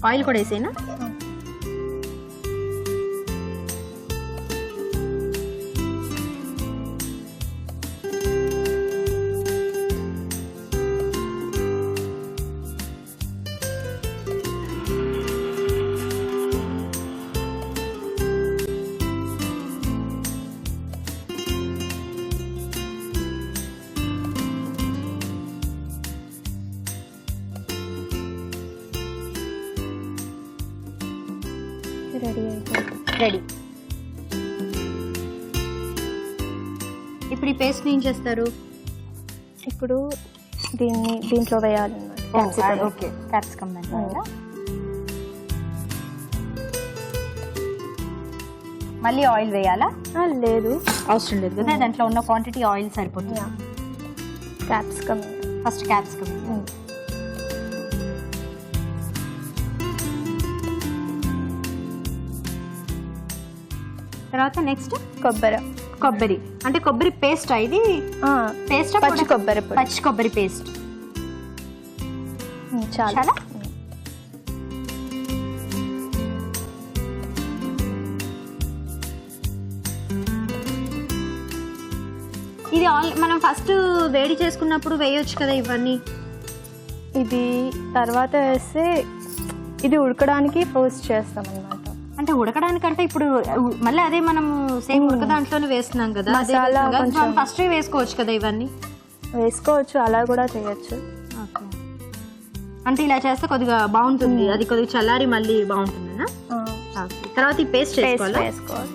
ఆయిల్ కూడా వేసేనా? రెడీ. ఇప్పుడు ఈ పేస్ట్ ఏం చేస్తారు? ఇప్పుడు దీంట్లో వేయాలన్నమాట. ఓకే, క్యాప్సికమ్ మళ్ళీ ఆయిల్ వేయాలా? లేదు, అవసరం లేదు కదా, దాంట్లో ఉన్న క్వాంటిటీ ఆయిల్ సరిపోతుంది. Capsicum first capsicum. తర్వాత నెక్స్ట్ కొబ్బరి. అంటే కొబ్బరి పేస్ట్ ఇది? పేస్ట్ పచ్చి కొబ్బరి పేస్ట్. చాలా ఇది మనం ఫస్ట్ వేడి చేసుకున్నప్పుడు వేయొచ్చు కదా ఇవన్నీ. ఇది తర్వాత వేస్తే ఇది ఉడకడానికి ఫస్ట్ చేస్తాం అన్నమాట. అంటే ఉడకడానికంటే ఇప్పుడు మళ్ళీ అదే మనం సేమ్ ఉడక దాంట్లోనే వేస్తున్నాం కదా, మసాలా కొంచెం ఫస్ట్ వేసుకోవచ్చు కదా ఇవన్నీ. వేసుకోవచ్చు, అలా కూడా చేయొచ్చు. అంటే ఇలా చేస్తే కొద్దిగా బాగుంటుంది, అది కొద్దిగా చల్లారి మళ్ళీ బాగుంటుందా? తర్వాత ఈ పేస్ట్ వేసుకోవాలి.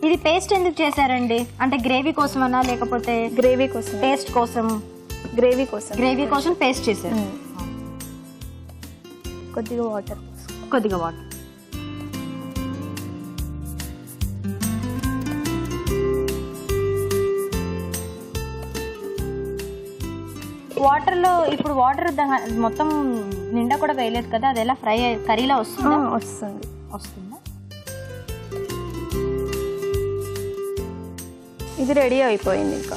ఇది పేస్ట్ ఎందుకు చేశారండి? అంటే గ్రేవీ కోసమనా లేకపోతే గ్రేవీ కోసం, టేస్ట్ కోసం? గ్రేవీ కోసం. గ్రేవీ కోసం పేస్ట్ చేశారు. కొద్దిగా వాటర్. కొద్దిగా వాటర్. వాటర్లో ఇప్పుడు వాటర్ మొత్తం నిండా కూడా వేయలేదు కదా, అది ఎలా ఫ్రై కర్రీలా వస్తుందా? వస్తుందా? ఇది రెడీ అయిపోయింది. ఇంకా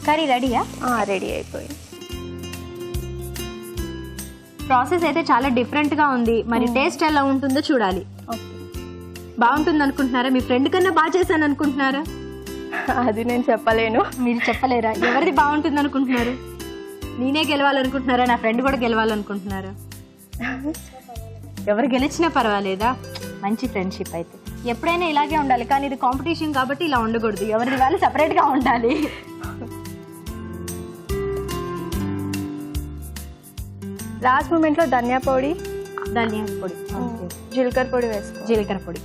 కర్రీ రెడీయా? రెడీ అయిపోయింది. ప్రాసెస్ అయితే చాలా డిఫరెంట్గా ఉంది. మరి టేస్ట్ ఎలా ఉంటుందో చూడాలి. బాగుంటుంది అనుకుంటున్నారా? మీ ఫ్రెండ్ కన్నా బాగా చేశాను అనుకుంటున్నారా? అది నేను చెప్పలేను. మీరు చెప్పలేరా? ఎవరిది బాగుంటుంది అనుకుంటున్నారు? నేనే గెలవాలనుకుంటున్నారా? నా ఫ్రెండ్ కూడా గెలవాలనుకుంటున్నారా? ఎవరు గెలిచినా పర్వాలేదా? మంచి ఫ్రెండ్షిప్ అయితే ఎప్పుడైనా ఇలాగే ఉండాలి. కానీ ఇది కాంపిటీషన్ కాబట్టి ఇలా ఉండకూడదు, ఎవరిది వాళ్ళు సపరేట్గా ఉండాలి. లాస్ట్ మూమెంట్లో ధనియా పొడి, జీలకర్ర పొడి వేసుకో. జీలకర్ర పొడి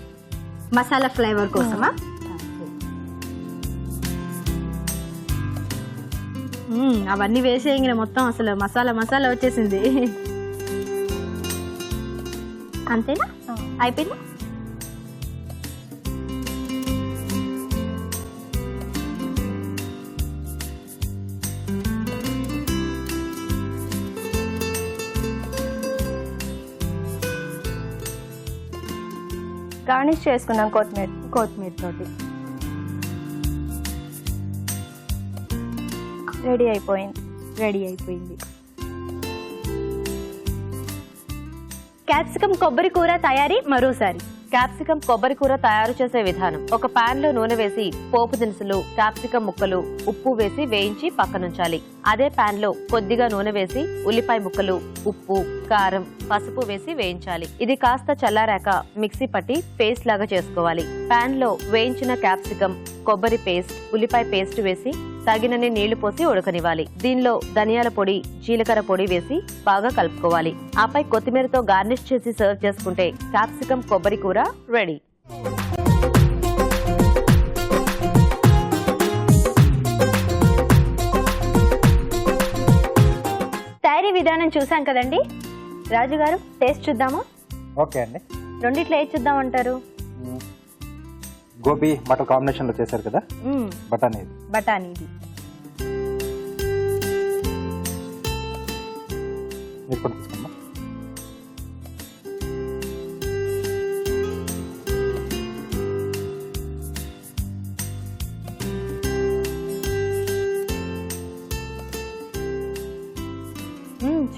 మసాలా ఫ్లేవర్ కోసమా? అవన్నీ వేసేయంగా మొత్తం అసలు మసాలా మసాలా వచ్చేసింది. అంతేనా? అయిపోయిందా? గార్నిష్ చేసుకుందాం కొత్తిమీర తోటి. రెడీ అయిపోయింది. క్యాప్సికమ్ కొబ్బరి కూర తయారీ మరోసారి. క్యాప్సికమ్ కొబ్బరి కూర తయారు చేసే విధానం: ఒక పాన్ లో నూనె వేసి పోపు దినుసులు, క్యాప్సికమ్ ముక్కలు, ఉప్పు వేసి వేయించి పక్కనుంచాలి. అదే పాన్ లో కొద్దిగా నూనె వేసి ఉల్లిపాయ ముక్కలు, ఉప్పు, కారం, పసుపు వేసి వేయించాలి. ఇది కాస్త చల్లారాక మిక్సీ పట్టి పేస్ట్ లాగా చేసుకోవాలి. పాన్ లో వేయించిన క్యాప్సికమ్, కొబ్బరి పేస్ట్, ఉల్లిపాయ పేస్ట్ వేసి తగినన్ని నీళ్లు పోసి ఉడకనివ్వాలి. దీనిలో ధనియాల పొడి, జీలకర్ర పొడి వేసి బాగా కలుపుకోవాలి. ఆపై కొత్తిమీరతో గార్నిష్ చేసి సర్వ్ చేసుకుంటే క్యాప్సికమ్ కొబ్బరి కూర రెడీ. తయారీ విధానం చూసాం కదండి. రాజు గారు టేస్ట్ చూద్దామా? ఓకే అండి. రెండిట్లో ఏది చూద్దామంటారు? గోబీ మటర్ కాంబినేషన్ లో చేశారు కదా, బఠానీది. మీరు కూడా తీసుకోమ్మా.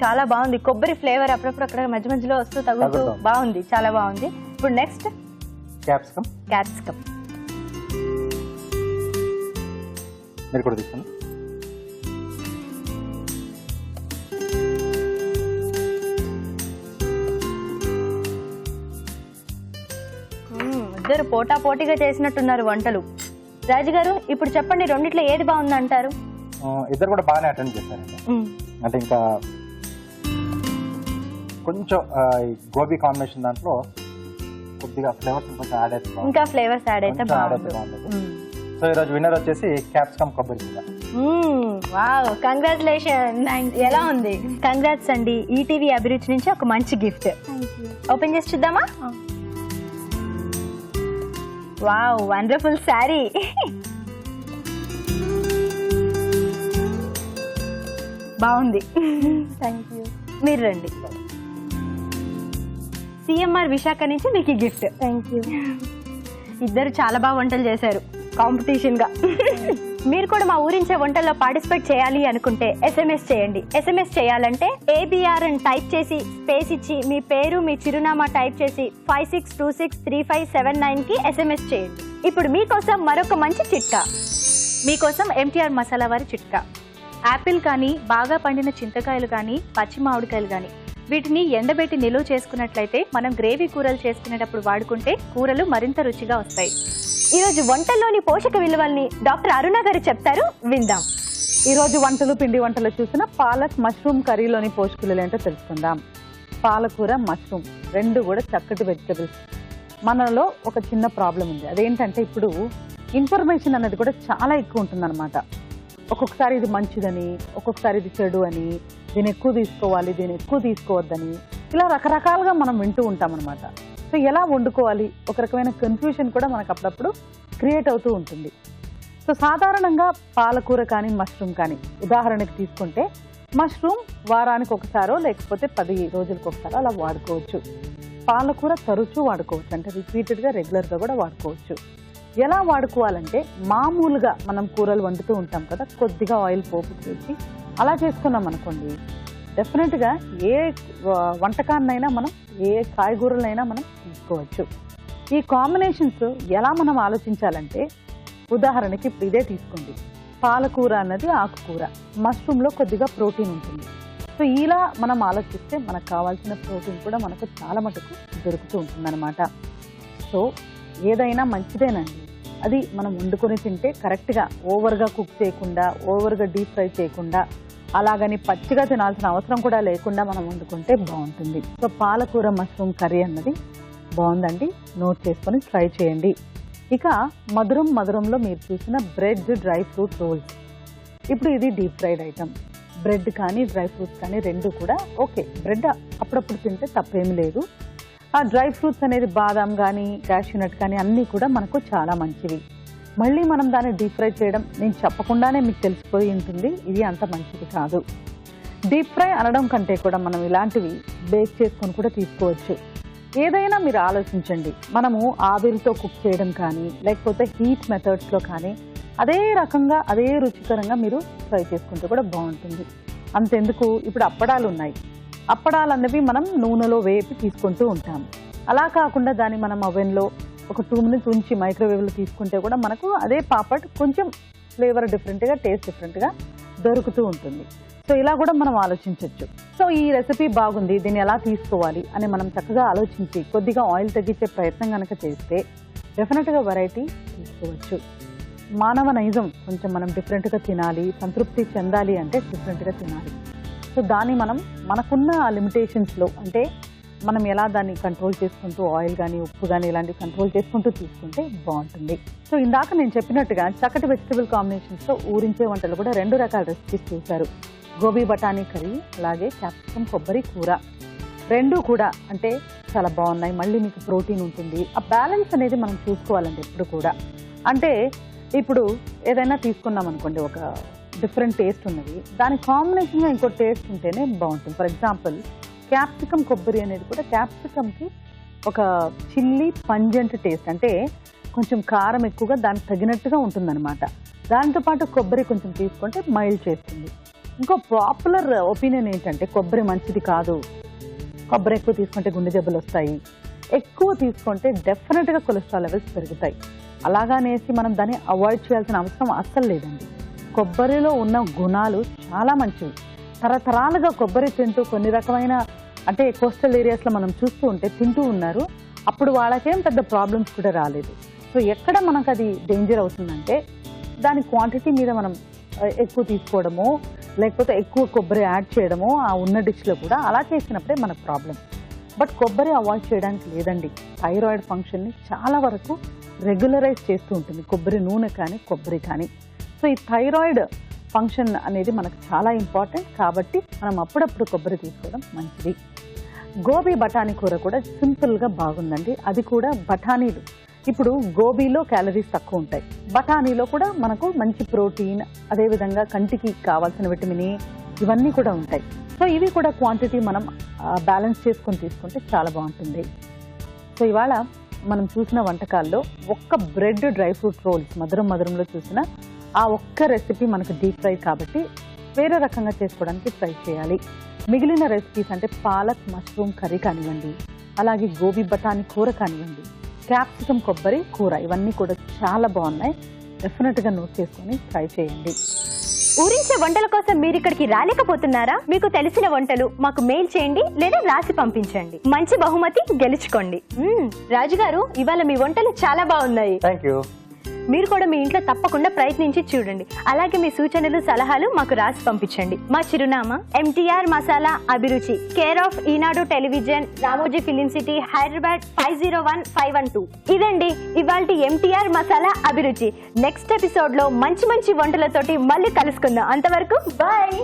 చాలా బాగుంది. కొబ్బరి ఫ్లేవర్ అప్పుడప్పుడు అక్కడ మధ్య మధ్యలో వస్తూ తగులుతూ బాగుంది, చాలా బాగుంది. ఇప్పుడు నెక్స్ట్ క్యాప్సికమ్ మీరు కూడా తీసుకోండి. ఇద్దరు పోటాపోటీగా చేసినట్టున్నారు వంటలు. రాజుగారు ఇప్పుడు చెప్పండి, రెండిట్లో ఏది బాగుంది అంటారు? ఇద్దరు కూడా బాగానే అటెండ్ చేశారండి. అంటే ఇంకా కొంచెం గోబీ కాంబినేషన్ దాంట్లో కొద్దిగా ఫ్లేవర్స్ కొంచెం యాడ్ అయితే ఇంకా ఫ్లేవర్స్ యాడ్ అయితే బాగుంది. సో ఈరోజు విన్నర్ వచ్చేసి క్యాప్సికమ్ కొబ్బరి కూర. Wow, congratulation. ఎలా ఉంది? కంగ్రాట్స్ అండి. ఈటీవీ అభిరుచి నుంచి ఒక మంచి గిఫ్ట్. ఓపెన్ చేసి చూద్దామా? Wow, wonderful sari. బాగుంది. Thank you. మీరు రండి. సిఎంఆర్ విశాఖ నుంచి మీకు గిఫ్ట్. Thank you. ఇద్దరు చాలా బాగా వంటలు చేశారు కాంపిటీషన్ గా. మీరు కూడా మా ఊరించే వంటల్లో పార్టిసిపేట్ చేయాలి అనుకుంటే SMS చేయండి. SMS చేయాలంటే ABR అని టైప్ చేసి స్పేస్ ఇచ్చి మీ పేరు మీ చిరునామా టైప్ చేసి 56263579 కి SMS చేయండి. ఇప్పుడు మీకోసం మరొక మంచి చిట్కా. మీకోసం MTR మసాలా వారి చిట్కా. యాపిల్ కానీ, బాగా పండిన చింతకాయలు కానీ, పచ్చి మామిడికాయలు కానీ వీటిని ఎండబెట్టి నిలువ చేసుకున్నట్లయితే మనం గ్రేవీ కూరలు చేసుకునేటప్పుడు వాడుకుంటే కూరలు మరింత రుచిగా వస్తాయి. ఈరోజు వంటల్లోని పోషక విలువల్ని డాక్టర్ అరుణ గారు చెప్తారు, విందాం. ఈరోజు వంటలు పిండి వంటలు చూసిన పాలక్ మష్రూమ్ కర్రీలోని పోషకులు ఏంటో తెలుసుకుందాం. పాలకూర, మష్రూమ్ రెండు కూడా చక్కటి వెజిటబుల్స్. మనలో ఒక చిన్న ప్రాబ్లం ఉంది, అదేంటంటే ఇప్పుడు ఇన్ఫర్మేషన్ అనేది కూడా చాలా ఎక్కువ ఉంటుందన్నమాట. ఒక్కొక్కసారి ఇది మంచిదని, ఒక్కొక్కసారి ఇది చెడు అని, దీన్ని ఎక్కువ తీసుకోవాలి, దీన్ని ఎక్కువ తీసుకోవద్దని, ఇలా రకరకాలుగా మనం వింటూ ఉంటాం అనమాట. సో ఎలా వండుకోవాలి, ఒక రకమైన కన్ఫ్యూషన్ కూడా మనకు అప్పుడప్పుడు క్రియేట్ అవుతూ ఉంటుంది. సో సాధారణంగా పాలకూర కానీ, మష్రూమ్ కానీ ఉదాహరణకి తీసుకుంటే మష్రూమ్ వారానికి ఒకసారో లేకపోతే 10 రోజులకు ఒకసారో అలా వాడుకోవచ్చు. పాలకూర తరచూ వాడుకోవచ్చు, అంటే రిపీటెడ్గా రెగ్యులర్గా కూడా వాడుకోవచ్చు. ఎలా వాడుకోవాలంటే మామూలుగా మనం కూరలు వండుతూ ఉంటాం కదా, కొద్దిగా ఆయిల్ పోపు చేసి అలా చేసుకున్నాం అనుకోండి, డెఫినెట్గా ఏ వంటకాన్నైనా మనం, ఏ కాయగూరలైనా మనం తీసుకోవచ్చు. ఈ కాంబినేషన్స్ ఎలా మనం ఆలోచించాలంటే ఉదాహరణకి ఇప్పుడు ఇదే తీసుకోండి, పాలకూర అన్నది ఆకుకూర, మష్రూమ్లో కొద్దిగా ప్రోటీన్ ఉంటుంది. సో ఇలా మనం ఆలోచిస్తే మనకు కావాల్సిన ప్రోటీన్ కూడా మనకు చాలా మటుకు దొరుకుతూ ఉంటుందన్నమాట. సో ఏదైనా మంచిదేనండి, అది మనం వండుకొని తింటే కరెక్ట్గా ఓవర్గా కుక్ చేయకుండా, ఓవర్గా డీప్ ఫ్రై చేయకుండా, అలాగని పచ్చిగా తినాల్సిన అవసరం కూడా లేకుండా మనం వండుకుంటే బాగుంటుంది. సో పాలకూర మష్రూమ్ కర్రీ అన్నది బాగుందండి, నోట్ చేసుకొని ట్రై చేయండి. ఇక మధురంలో మీరు చూసిన బ్రెడ్ డ్రై ఫ్రూట్ రోల్స్. ఇప్పుడు ఇది డీప్ ఫ్రైడ్ ఐటమ్. బ్రెడ్ కానీ డ్రై ఫ్రూట్స్ కానీ రెండు కూడా ఓకే, బ్రెడ్ అప్పుడప్పుడు తింటే తప్పేమీ లేదు. ఆ డ్రై ఫ్రూట్స్ అనేది బాదాం కానీ, క్యాష్యూనట్ కానీ అన్నీ కూడా మనకు చాలా మంచివి. మళ్ళీ మనం దాన్ని డీప్ ఫ్రై చేయడం నేను చెప్పకుండానే మీకు తెలిసిపోయి ఉంటుంది, ఇది అంత మంచిది కాదు. డీప్ ఫ్రై అనడం కంటే కూడా మనం ఇలాంటివి బేక్ చేసుకొని కూడా తీసుకోవచ్చు. ఏదైనా మీరు ఆలోచించండి, మనము ఆవిరితో కుక్ చేయడం కానీ, లేకపోతే హీట్ మెథడ్స్లో కానీ అదే రకంగా అదే రుచికరంగా మీరు ఫ్రై చేసుకుంటే కూడా బాగుంటుంది. అంతెందుకు, ఇప్పుడు అప్పడాలు ఉన్నాయి, అప్పడాలు అన్నవి మనం నూనెలో వేపి తీసుకుంటూ ఉంటాము. అలా కాకుండా దాన్ని మనం ఓవెన్లో ఒక 2 minutes ఉంచి మైక్రోవేవ్లో తీసుకుంటే కూడా మనకు అదే పాపడ్ కొంచెం ఫ్లేవర్ డిఫరెంట్గా, టేస్ట్ డిఫరెంట్గా దొరుకుతూ ఉంటుంది. సో ఇలా కూడా మనం ఆలోచించవచ్చు. సో ఈ రెసిపీ బాగుంది, దీన్ని ఎలా తీసుకోవాలి అని మనం చక్కగా ఆలోచించి కొద్దిగా ఆయిల్ తగ్గించే ప్రయత్నం కనుక చేస్తే డెఫినెట్గా వెరైటీ తీసుకోవచ్చు. మానవ నైజం కొంచెం మనం డిఫరెంట్గా తినాలి, సంతృప్తి చెందాలి అంటే డిఫరెంట్గా తినాలి. సో దాన్ని మనం మనకున్న లిమిటేషన్స్లో, అంటే మనం ఎలా దాన్ని కంట్రోల్ చేసుకుంటూ ఆయిల్ కానీ, ఉప్పు కానీ ఇలాంటివి కంట్రోల్ చేసుకుంటూ తీసుకుంటే బాగుంటుంది. సో ఇందాక నేను చెప్పినట్టుగా చక్కటి వెజిటబుల్ కాంబినేషన్స్తో ఊరించే వంటలు కూడా 2 రకాల రెసిపీస్ చూశారు. గోబీ బఠానీ కర్రీ, అలాగే క్యాప్సికమ్ కొబ్బరి కూర. రెండు కూడా అంటే చాలా బాగున్నాయి. మళ్ళీ మీకు ప్రోటీన్ ఉంటుంది. ఆ బ్యాలెన్స్ అనేది మనం చూసుకోవాలండి ఎప్పుడు కూడా. అంటే ఇప్పుడు ఏదైనా తీసుకున్నాం అనుకోండి, ఒక డిఫరెంట్ టేస్ట్ ఉన్నది, దాని కాంబినేషన్గా ఇంకో టేస్ట్ ఉంటేనే బాగుంటుంది. ఫర్ ఎగ్జాంపుల్ క్యాప్సికమ్ కొబ్బరి అనేది కూడా క్యాప్సికమ్కి ఒక చిల్లీ పంజెంట్ టేస్ట్, అంటే కొంచెం కారం ఎక్కువగా దానికి తగినట్టుగా ఉంటుందన్నమాట. దాంతోపాటు కొబ్బరి కొంచెం తీసుకుంటే మైల్డ్ చేస్తుంది. ఇంకో పాపులర్ ఒపీనియన్ ఏంటంటే కొబ్బరి మంచిది కాదు, కొబ్బరి ఎక్కువ తీసుకుంటే గుండె జబ్బులు వస్తాయి, ఎక్కువ తీసుకుంటే డెఫినెట్గా కొలెస్ట్రాల్ లెవెల్స్ పెరుగుతాయి. అలాగనేసి మనం దాన్ని అవాయిడ్ చేయాల్సిన అవసరం అస్సలు లేదండి. కొబ్బరిలో ఉన్న గుణాలు చాలా మంచివి. తరతరాలుగా కొబ్బరి తింటూ కొన్ని రకమైన, అంటే కోస్టల్ ఏరియాస్లో మనం చూస్తూ ఉంటే తింటూ ఉన్నారు, అప్పుడు వాళ్ళకేం పెద్ద ప్రాబ్లమ్స్ కూడా రాలేదు. సో ఎక్కడ మనకు అది డేంజర్ అవుతుందంటే దాని క్వాంటిటీ మీద మనం ఎక్కువ తీసుకోవడమో, లేకపోతే ఎక్కువ కొబ్బరి యాడ్ చేయడమో ఆ ఉన్న డిష్లో కూడా, అలా చేసినప్పుడే మనకు ప్రాబ్లం. బట్ కొబ్బరి అవాయిడ్ చేయడానికి లేదండి. థైరాయిడ్ ఫంక్షన్ని చాలా వరకు రెగ్యులరైజ్ చేస్తూ ఉంటుంది కొబ్బరి నూనె కానీ, కొబ్బరి కానీ. సో ఈ థైరాయిడ్ ఫంక్షన్ అనేది మనకు చాలా ఇంపార్టెంట్, కాబట్టి మనం అప్పుడప్పుడు కొబ్బరి తీసుకోవడం మంచిది. గోబీ బఠానీ కూర కూడా సింపుల్గా బాగుందండి. అది కూడా బఠానీలు, ఇప్పుడు గోబీలో క్యాలరీస్ తక్కువ ఉంటాయి, బఠానీలో కూడా మనకు మంచి ప్రోటీన్, అదేవిధంగా కంటికి కావాల్సిన విటమిన్ ఏ ఇవన్నీ కూడా ఉంటాయి. సో ఇవి కూడా క్వాంటిటీ మనం బ్యాలెన్స్ చేసుకొని తీసుకుంటే చాలా బాగుంటుంది. సో ఇవాళ మనం చూసిన వంటకాల్లో ఒక్క బ్రెడ్ డ్రై ఫ్రూట్ రోల్స్, మధురంలో చూసిన ఆ ఒక్క రెసిపీ మనకు డీప్ ఫ్రై కాబట్టి వేరే రకంగా చేసుకోవడానికి ట్రై చేయాలి. మిగిలిన రెసిపీస్ అంటే పాలక్ మష్రూమ్ కర్రీ కానివ్వండి, అలాగే గోబీ బఠానీ కూర కానివ్వండి, క్యాప్సికమ్ కొబ్బరి కూర, ఇవన్నీ కూడా చాలా బాగున్నాయి. డెఫినెట్గా నోట్ చేసుకొని ట్రై చేయండి. ఊరించే వంటల కోసం మీరు ఇక్కడికి రాలేకపోతున్నారా? మీకు తెలిసిన వంటలు మాకు మెయిల్ చేయండి లేదా రాసి పంపించండి. మంచి బహుమతి గెలుచుకోండి. రాజుగారు, ఇవాళ మీ వంటలు చాలా బాగున్నాయి. Thank you. మీరు కూడా మీ ఇంట్లో తప్పకుండా ప్రయత్నించి చూడండి. అలాగే మీ సూచనలు సలహాలు మాకు రాసి పంపించండి. మా చిరునామా MTR మసాలా అభిరుచి, care of Eenadu television, Ramoji film city, Hyderabad 501512. ఇదండి ఇవాల్టి MTR మసాలా అభిరుచి. నెక్స్ట్ ఎపిసోడ్ లో మంచి మంచి వంటలతోటి మళ్ళీ కలుసుకుందాం. అంతవరకు బాయ్.